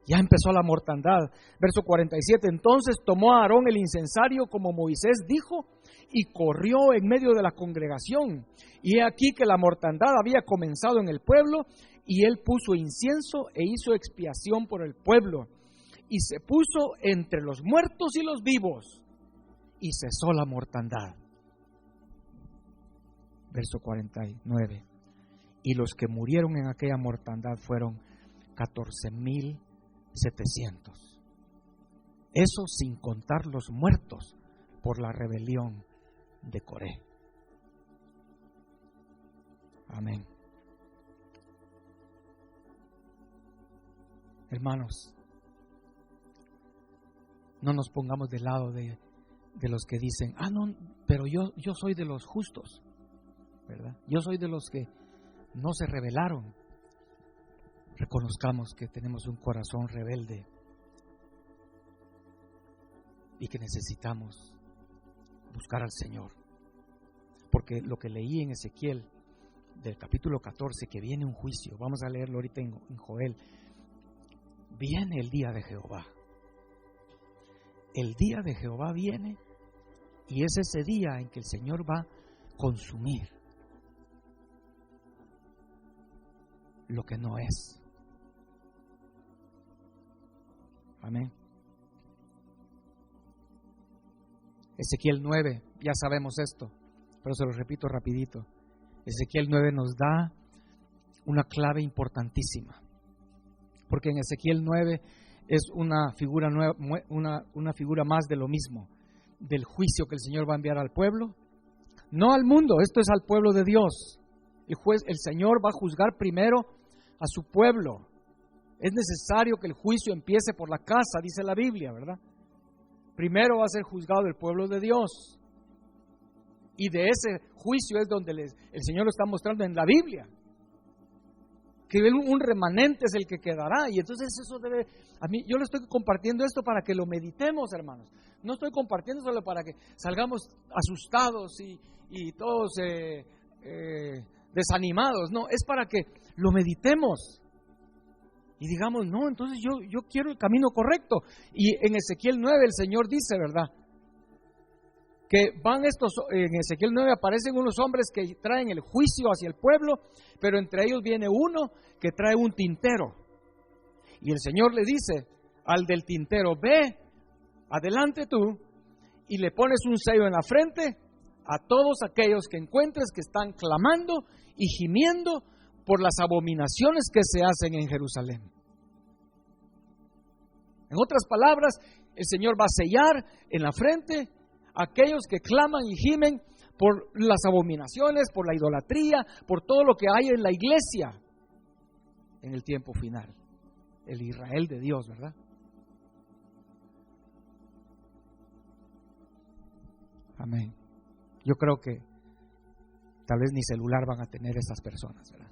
Ya empezó la mortandad. Verso 47. Entonces tomó a Aarón el incensario como Moisés dijo y corrió en medio de la congregación. Y he aquí que la mortandad había comenzado en el pueblo, y él puso incienso e hizo expiación por el pueblo. Y se puso entre los muertos y los vivos, y cesó la mortandad. Verso 49. Y los que murieron en aquella mortandad fueron 14,700. Eso sin contar los muertos por la rebelión de Coré. Amén. Hermanos, no nos pongamos del lado de los que dicen: no, pero yo soy de los justos, ¿verdad? Yo soy de los que no se rebelaron. Reconozcamos que tenemos un corazón rebelde y que necesitamos buscar al Señor. Porque lo que leí en Ezequiel del capítulo 14, que viene un juicio, vamos a leerlo ahorita en Joel. Viene el día de Jehová. El día de Jehová viene, y es ese día en que el Señor va a consumir lo que no es. Amén. Ezequiel 9, ya sabemos esto, pero se lo repito rapidito. Ezequiel 9 nos da una clave importantísima, porque en Ezequiel 9 es una figura nueva, una figura más de lo mismo, del juicio que el Señor va a enviar al pueblo, no al mundo. Esto es al pueblo de Dios. El Señor va a juzgar primero a su pueblo. Es necesario que el juicio empiece por la casa, dice la Biblia, ¿verdad? Primero va a ser juzgado el pueblo de Dios. Y de ese juicio es donde el Señor lo está mostrando en la Biblia. Que un remanente es el que quedará. Y entonces eso debe... yo le estoy compartiendo esto para que lo meditemos, hermanos. No estoy compartiendo solo para que salgamos asustados y todos desanimados. No, es para que lo meditemos. Y digamos: no, entonces yo quiero el camino correcto. Y en Ezequiel 9 el Señor dice, ¿verdad?, que en Ezequiel 9 aparecen unos hombres que traen el juicio hacia el pueblo, pero entre ellos viene uno que trae un tintero. Y el Señor le dice al del tintero: ve, adelante tú, y le pones un sello en la frente a todos aquellos que encuentres que están clamando y gimiendo por las abominaciones que se hacen en Jerusalén. En otras palabras, el Señor va a sellar en la frente a aquellos que claman y gimen por las abominaciones, por la idolatría, por todo lo que hay en la iglesia en el tiempo final. El Israel de Dios, ¿verdad? Amén. Yo creo que tal vez ni celular van a tener esas personas, ¿verdad?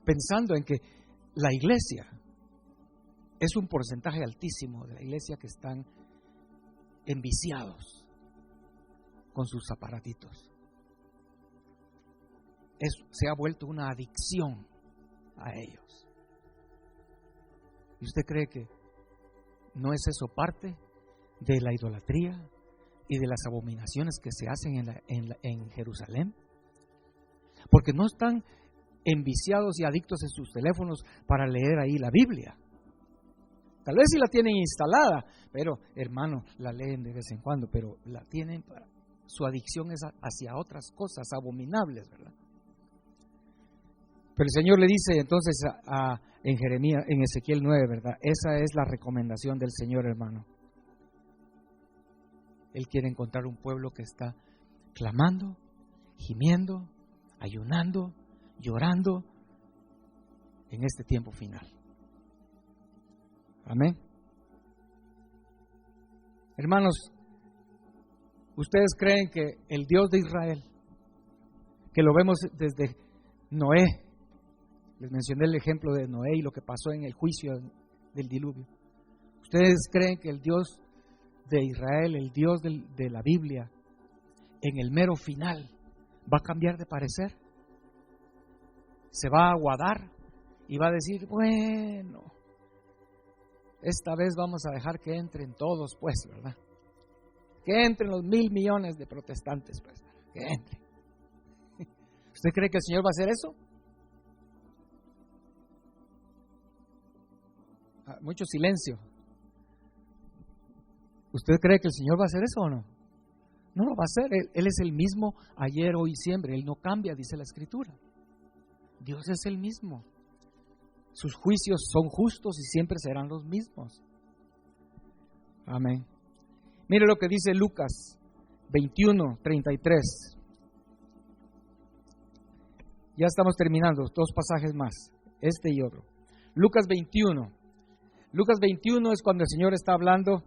Pensando en que la iglesia es un porcentaje altísimo de la iglesia que están enviciados con sus aparatitos. Se ha vuelto una adicción a ellos. ¿Y usted cree que no es eso parte de la idolatría y de las abominaciones que se hacen en Jerusalén? Porque no están enviciados y adictos en sus teléfonos para leer ahí la Biblia. Tal vez sí la tienen instalada, pero hermano, la leen de vez en cuando, pero la tienen para, su adicción es hacia otras cosas abominables, ¿verdad? Pero el Señor le dice entonces en Jeremías, en Ezequiel 9, ¿verdad? Esa es la recomendación del Señor, hermano. Él quiere encontrar un pueblo que está clamando, gimiendo, ayunando, llorando en este tiempo final. Amén. Hermanos, ¿ustedes creen que el Dios de Israel, que lo vemos desde Noé, les mencioné el ejemplo de Noé y lo que pasó en el juicio del diluvio, ¿ustedes creen que el Dios de Israel, el Dios de la Biblia, en el mero final va a cambiar de parecer? Se va a aguadar y va a decir, bueno, esta vez vamos a dejar que entren todos, pues, ¿verdad? Que entren los 1,000 millones de protestantes, pues, que entren. ¿Usted cree que el Señor va a hacer eso? Mucho silencio. ¿Usted cree que el Señor va a hacer eso o no? No lo va a hacer. Él es el mismo ayer, hoy y siempre. Él no cambia, dice la Escritura. Dios es el mismo. Sus juicios son justos y siempre serán los mismos. Amén. Mire lo que dice Lucas 21:33. Ya estamos terminando, 2 pasajes más, este y otro. Lucas 21. Lucas 21 es cuando el Señor está hablando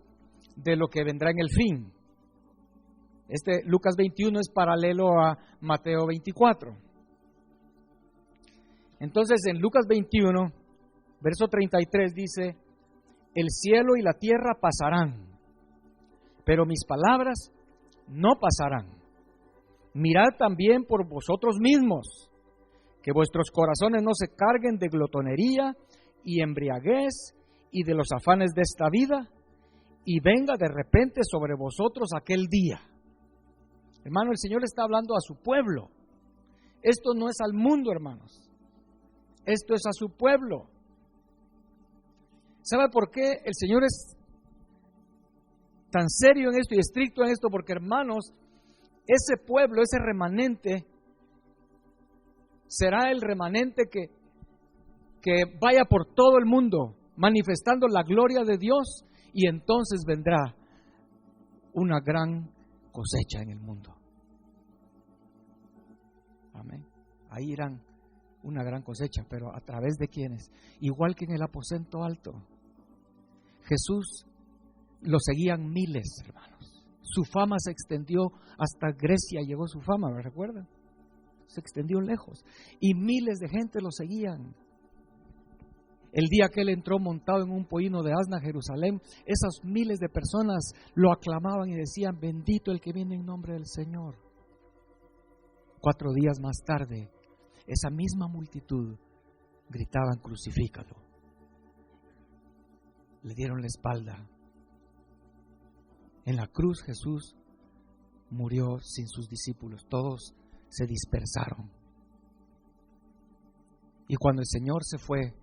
de lo que vendrá en el fin. Lucas 21 es paralelo a Mateo 24. Entonces en Lucas 21, verso 33 dice, el cielo y la tierra pasarán, pero mis palabras no pasarán. Mirad también por vosotros mismos, que vuestros corazones no se carguen de glotonería y embriaguez y de los afanes de esta vida, y venga de repente sobre vosotros aquel día. Hermano, el Señor está hablando a su pueblo. Esto no es al mundo, hermanos. Esto es a su pueblo. ¿Sabe por qué el Señor es tan serio en esto y estricto en esto? Porque, hermanos, ese pueblo, ese remanente, será el remanente que vaya por todo el mundo manifestando la gloria de Dios, y entonces vendrá una gran cosecha en el mundo. Amén. Ahí irán una gran cosecha, pero ¿a través de quiénes? Igual que en el aposento alto. Jesús lo seguían miles, hermanos. Su fama se extendió hasta Grecia, llegó su fama, ¿me recuerdan? Se extendió lejos y miles de gente lo seguían. El día que él entró montado en un pollino de asna a Jerusalén, esas miles de personas lo aclamaban y decían, bendito el que viene en nombre del Señor. 4 días más tarde, esa misma multitud gritaban, crucifícalo. Le dieron la espalda. En la cruz Jesús murió sin sus discípulos, todos se dispersaron. Y cuando el Señor se fue,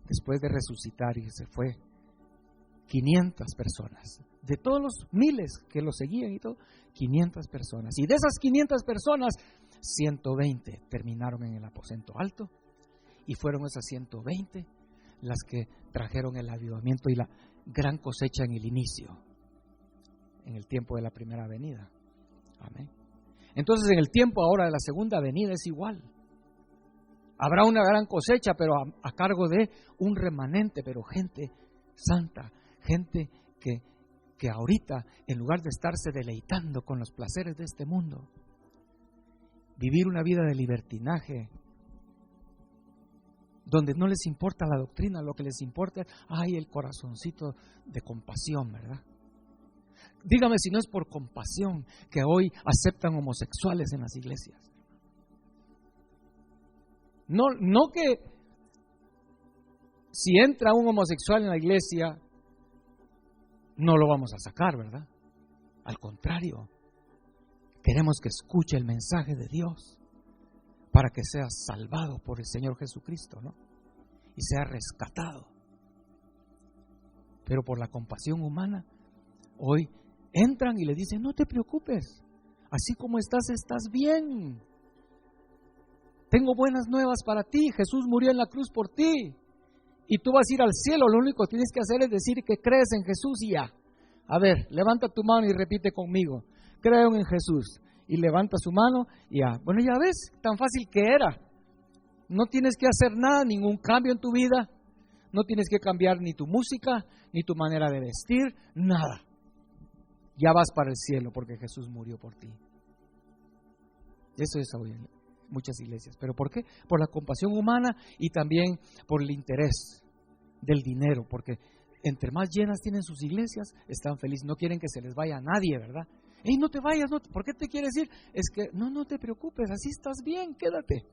después de resucitar y se fue, 500 personas, de todos los miles que lo seguían y todo, 500 personas. Y de esas 500 personas, 120 terminaron en el aposento alto, y fueron esas 120 las que trajeron el avivamiento y la gran cosecha en el inicio, en el tiempo de la primera venida. Amén. Entonces en el tiempo ahora de la segunda venida es igual. Habrá una gran cosecha, pero a cargo de un remanente, pero gente santa, gente que ahorita, en lugar de estarse deleitando con los placeres de este mundo, vivir una vida de libertinaje, donde no les importa la doctrina, lo que les importa es, el corazoncito de compasión, ¿verdad? Dígame si no es por compasión que hoy aceptan homosexuales en las iglesias. No que si entra un homosexual en la iglesia, no lo vamos a sacar, ¿verdad? Al contrario, queremos que escuche el mensaje de Dios para que sea salvado por el Señor Jesucristo, ¿no? Y sea rescatado. Pero por la compasión humana, hoy entran y le dicen, no te preocupes, así como estás, estás bien. Tengo buenas nuevas para ti, Jesús murió en la cruz por ti. Y tú vas a ir al cielo, lo único que tienes que hacer es decir que crees en Jesús y ya. A ver, levanta tu mano y repite conmigo, creo en Jesús. Y levanta su mano y ya. Bueno, ya ves, tan fácil que era. No tienes que hacer nada, ningún cambio en tu vida. No tienes que cambiar ni tu música, ni tu manera de vestir, nada. Ya vas para el cielo porque Jesús murió por ti. Eso es hoy en muchas iglesias. ¿Pero por qué? Por la compasión humana y también por el interés del dinero. Porque entre más llenas tienen sus iglesias, están felices. No quieren que se les vaya a nadie, ¿verdad? ¡Ey, no te vayas! No, ¿por qué te quieres ir? Es que, no te preocupes, así estás bien, quédate.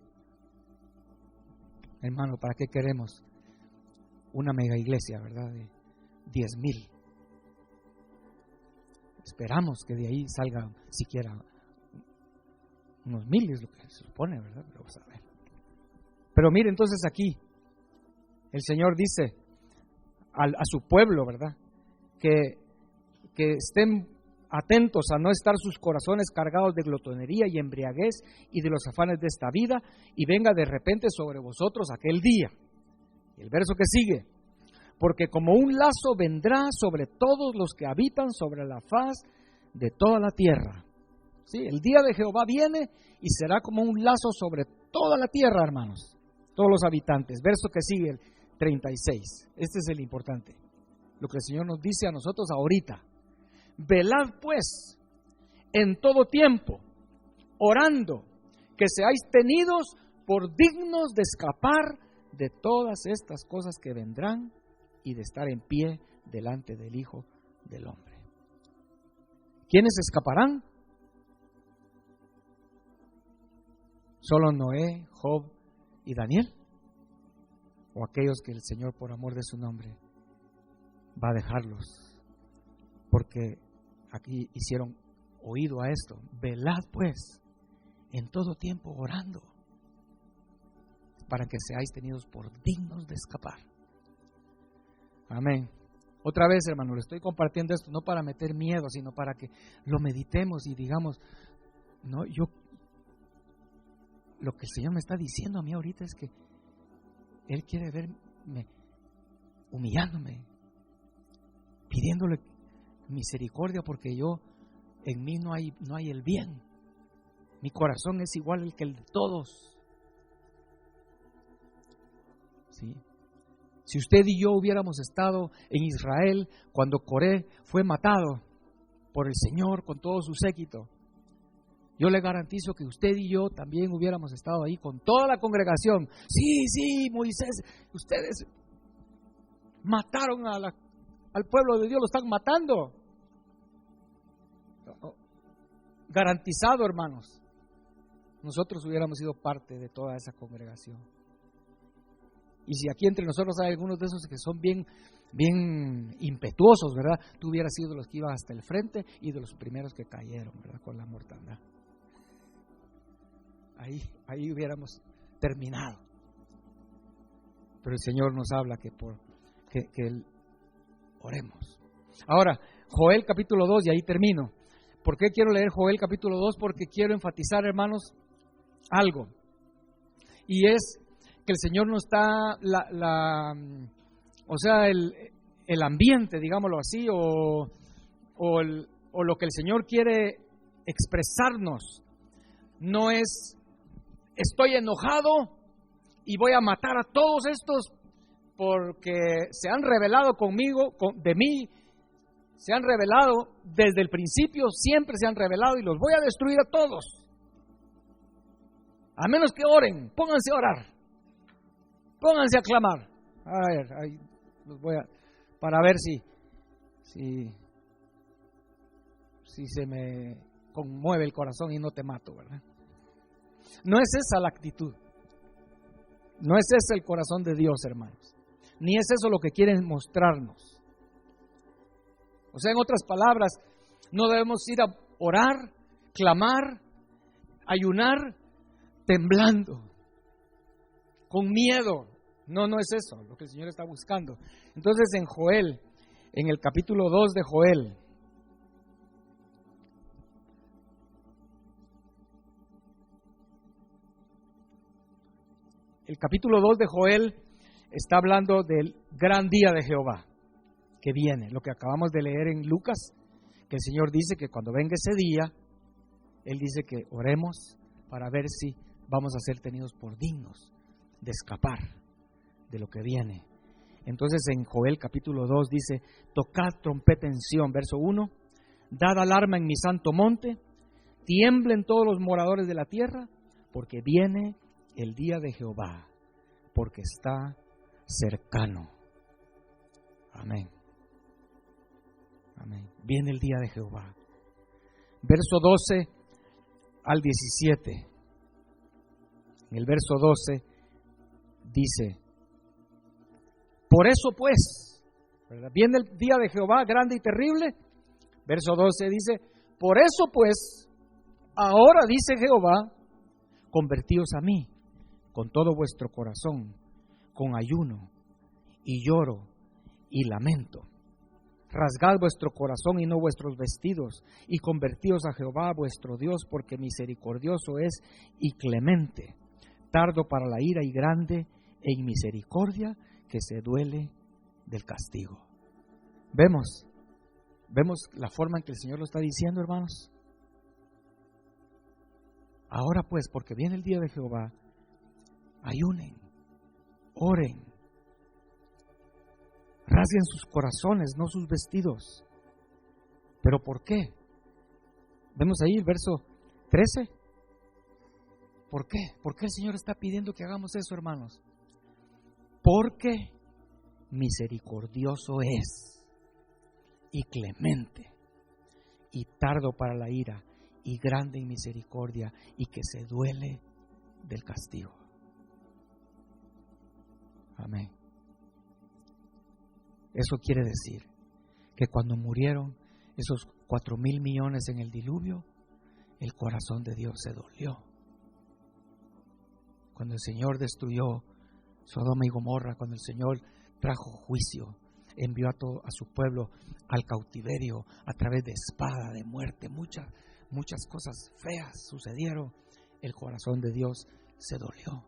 Hermano, ¿para qué queremos una mega iglesia, verdad? De 10,000. Esperamos que de ahí salgan siquiera unos 1,000, es lo que se supone, ¿verdad? Pero vamos a ver. Pero mire, entonces aquí, el Señor dice a su pueblo, ¿verdad? Que estén atentos a no estar sus corazones cargados de glotonería y embriaguez y de los afanes de esta vida, y venga de repente sobre vosotros aquel día. El verso que sigue, porque como un lazo vendrá sobre todos los que habitan sobre la faz de toda la tierra. ¿Sí? El día de Jehová viene y será como un lazo sobre toda la tierra, hermanos, todos los habitantes. Verso que sigue, el 36. Este es el importante, lo que el Señor nos dice a nosotros ahorita. Velad pues en todo tiempo, orando, que seáis tenidos por dignos de escapar de todas estas cosas que vendrán y de estar en pie delante del Hijo del Hombre. ¿Quiénes escaparán? ¿Solo Noé, Job y Daniel? ¿O aquellos que el Señor, por amor de su nombre, va a dejarlos? Porque aquí hicieron oído a esto. Velad pues en todo tiempo orando, para que seáis tenidos por dignos de escapar. Amén. Otra vez, hermano, le estoy compartiendo esto no para meter miedo, sino para que lo meditemos y digamos, no, lo que el Señor me está diciendo a mí ahorita es que Él quiere verme humillándome, pidiéndole misericordia, porque en mí no hay el bien. Mi corazón es igual que el de todos. ¿Sí? Si usted y yo hubiéramos estado en Israel cuando Coré fue matado por el Señor con todo su séquito, yo le garantizo que usted y yo también hubiéramos estado ahí con toda la congregación. Sí, Moisés, ustedes mataron al pueblo de Dios, lo están matando. Garantizado, hermanos, nosotros hubiéramos sido parte de toda esa congregación. Y si aquí entre nosotros hay algunos de esos que son bien impetuosos, ¿verdad? Tú hubieras sido de los que iban hasta el frente y de los primeros que cayeron, ¿verdad? Con la mortandad. Ahí hubiéramos terminado. Pero el Señor nos habla que oremos. Ahora, Joel capítulo 2, y ahí termino. ¿Por qué quiero leer Joel capítulo 2? Porque quiero enfatizar, hermanos, algo. Y es que el Señor nos está, el ambiente, digámoslo así, o lo que el Señor quiere expresarnos, no es, estoy enojado y voy a matar a todos estos porque se han rebelado conmigo, de mí, se han rebelado desde el principio, siempre se han rebelado y los voy a destruir a todos. A menos que oren, pónganse a orar, pónganse a clamar. A ver, ahí los voy a, para ver si si se me conmueve el corazón y no te mato, ¿verdad? No es esa la actitud. No es ese el corazón de Dios, hermanos. Ni es eso lo que quieren mostrarnos. O sea, en otras palabras, no debemos ir a orar, clamar, ayunar, temblando, con miedo. No, no es eso lo que el Señor está buscando. Entonces en Joel, en el capítulo 2 de Joel, el capítulo 2 de Joel está hablando del gran día de Jehová que viene, lo que acabamos de leer en Lucas, que el Señor dice que cuando venga ese día, Él dice que oremos para ver si vamos a ser tenidos por dignos de escapar de lo que viene. Entonces en Joel capítulo 2 dice: tocad trompeta en Sión, verso 1, dad alarma en mi santo monte, tiemblen todos los moradores de la tierra, porque viene el día de Jehová, porque está cercano. Amén. Amén. Viene el día de Jehová. Verso 12 al 17. En el verso 12 dice: por eso pues, ¿verdad? Viene el día de Jehová grande y terrible. Verso 12 dice: por eso pues, ahora dice Jehová, convertíos a mí con todo vuestro corazón, con ayuno y lloro y lamento. Rasgad vuestro corazón y no vuestros vestidos, y convertíos a Jehová vuestro Dios, porque misericordioso es y clemente, tardo para la ira y grande en misericordia, que se duele del castigo. ¿Vemos la forma en que el Señor lo está diciendo, hermanos? Ahora pues, porque viene el día de Jehová, ayunen, oren, rasguen sus corazones, no sus vestidos. ¿Pero por qué? Vemos ahí el verso 13. ¿Por qué? ¿Por qué el Señor está pidiendo que hagamos eso, hermanos? Porque misericordioso es y clemente y tardo para la ira y grande en misericordia, y que se duele del castigo. Amén. Eso quiere decir que cuando murieron esos 4,000 millones en el diluvio, el corazón de Dios se dolió. Cuando el Señor destruyó Sodoma y Gomorra, cuando el Señor trajo juicio, envió a su pueblo al cautiverio a través de espada, de muerte, muchas cosas feas sucedieron, el corazón de Dios se dolió.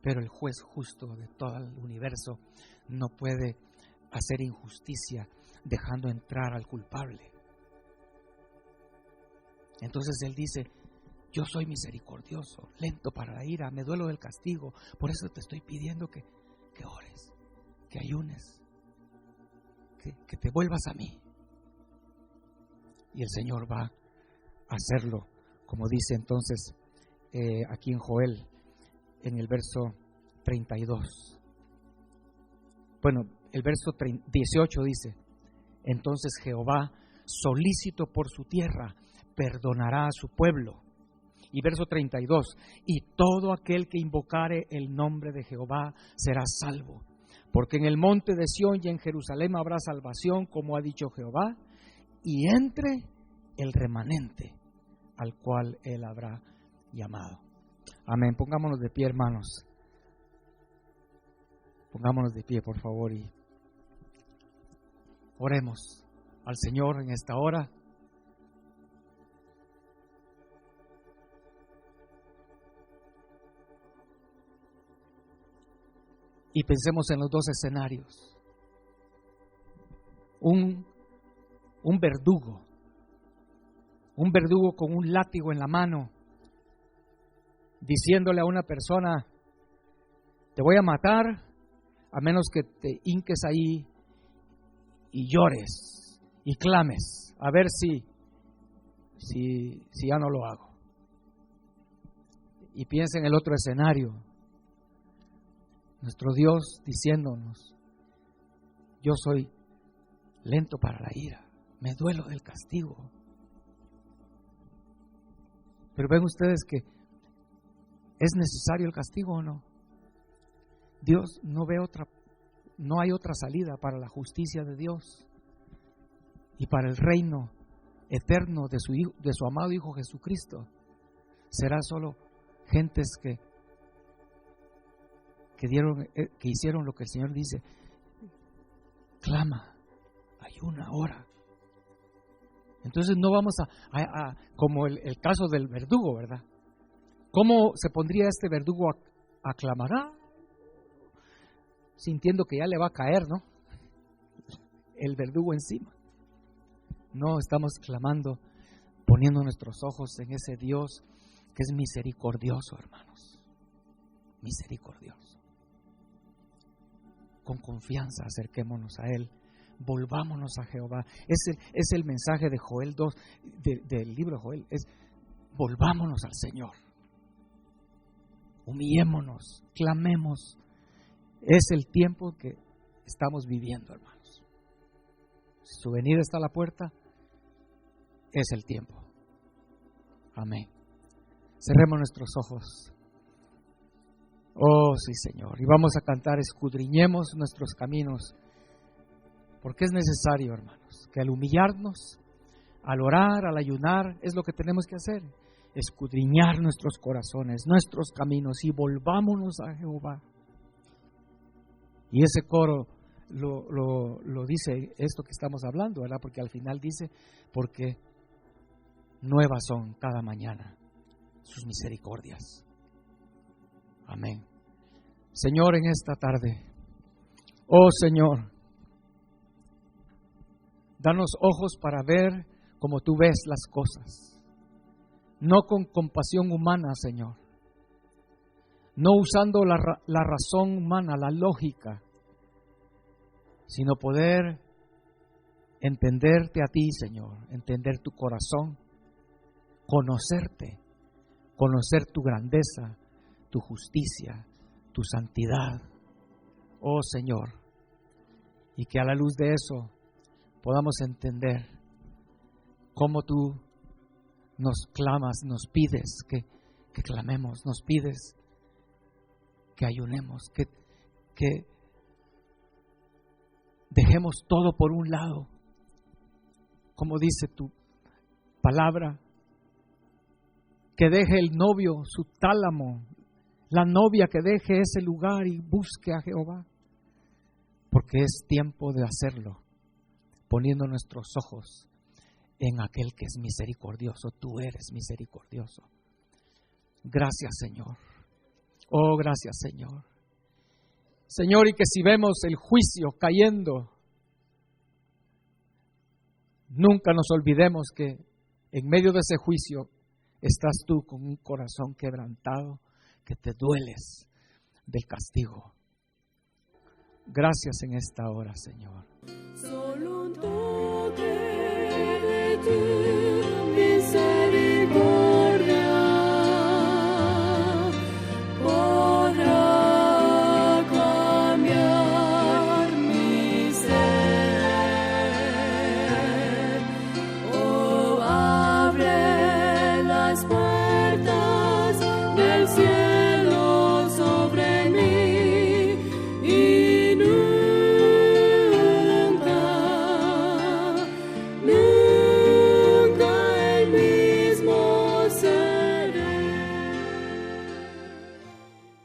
Pero el juez justo de todo el universo no puede hacer injusticia dejando entrar al culpable. Entonces Él dice: yo soy misericordioso, lento para la ira, me duelo del castigo. Por eso te estoy pidiendo que ores, que ayunes, que te vuelvas a mí. Y el Señor va a hacerlo, como dice entonces aquí en Joel, en el verso 32. Bueno, el verso 18 dice: entonces Jehová, solícito por su tierra, perdonará a su pueblo. Y verso 32: y todo aquel que invocare el nombre de Jehová será salvo, porque en el monte de Sión y en Jerusalén habrá salvación, como ha dicho Jehová, y entre el remanente al cual Él habrá llamado. Amén. Pongámonos de pie, hermanos. Pongámonos de pie, por favor, y oremos al Señor en esta hora. Y pensemos en los dos escenarios. Un verdugo con un látigo en la mano, diciéndole a una persona: te voy a matar a menos que te hinques ahí y llores y clames, a ver si ya no lo hago. Y piensa en el otro escenario, nuestro Dios diciéndonos: yo soy lento para la ira, me duelo del castigo. Pero ven ustedes que ¿es necesario el castigo o no? Dios no hay otra salida para la justicia de Dios y para el reino eterno de su amado Hijo Jesucristo. Será solo gentes que hicieron lo que el Señor dice: clama, ayuna, ora. Entonces no vamos a como el caso del verdugo, ¿verdad? ¿Cómo se pondría este verdugo a clamar? Sintiendo que ya le va a caer, ¿no? El verdugo encima. No, estamos clamando, poniendo nuestros ojos en ese Dios que es misericordioso, hermanos. Misericordioso. Con confianza acerquémonos a Él. Volvámonos a Jehová. Es el mensaje de Joel 2, del libro de Joel. Es: volvámonos al Señor. Humillémonos, clamemos. Es el tiempo que estamos viviendo, hermanos. Si su venida está a la puerta, es el tiempo. Amén. Cerremos nuestros ojos. Oh, sí, Señor. Y vamos a cantar: escudriñemos nuestros caminos. Porque es necesario, hermanos, que al humillarnos, al orar, al ayunar, es lo que tenemos que hacer. Escudriñar nuestros corazones, nuestros caminos, y volvámonos a Jehová. Y ese coro lo dice esto que estamos hablando, ¿verdad? Porque al final dice: porque nuevas son cada mañana sus misericordias. Amén. Señor, en esta tarde, oh Señor, danos ojos para ver como tú ves las cosas, no con compasión humana, Señor, no usando la razón humana, la lógica, sino poder entenderte a ti, Señor, entender tu corazón, conocerte, conocer tu grandeza, tu justicia, tu santidad, oh Señor, y que a la luz de eso podamos entender cómo tú nos clamas, nos pides que clamemos, nos pides que ayunemos, que dejemos todo por un lado, como dice tu palabra, que deje el novio su tálamo, la novia que deje ese lugar y busque a Jehová, porque es tiempo de hacerlo, poniendo nuestros ojos en aquel que es misericordioso. Tú eres misericordioso. Gracias, Señor. Oh, gracias, Señor. Señor, y que si vemos el juicio cayendo, nunca nos olvidemos que en medio de ese juicio estás tú con un corazón quebrantado, que te dueles del castigo. Gracias en esta hora, Señor. Solo un toque de ti.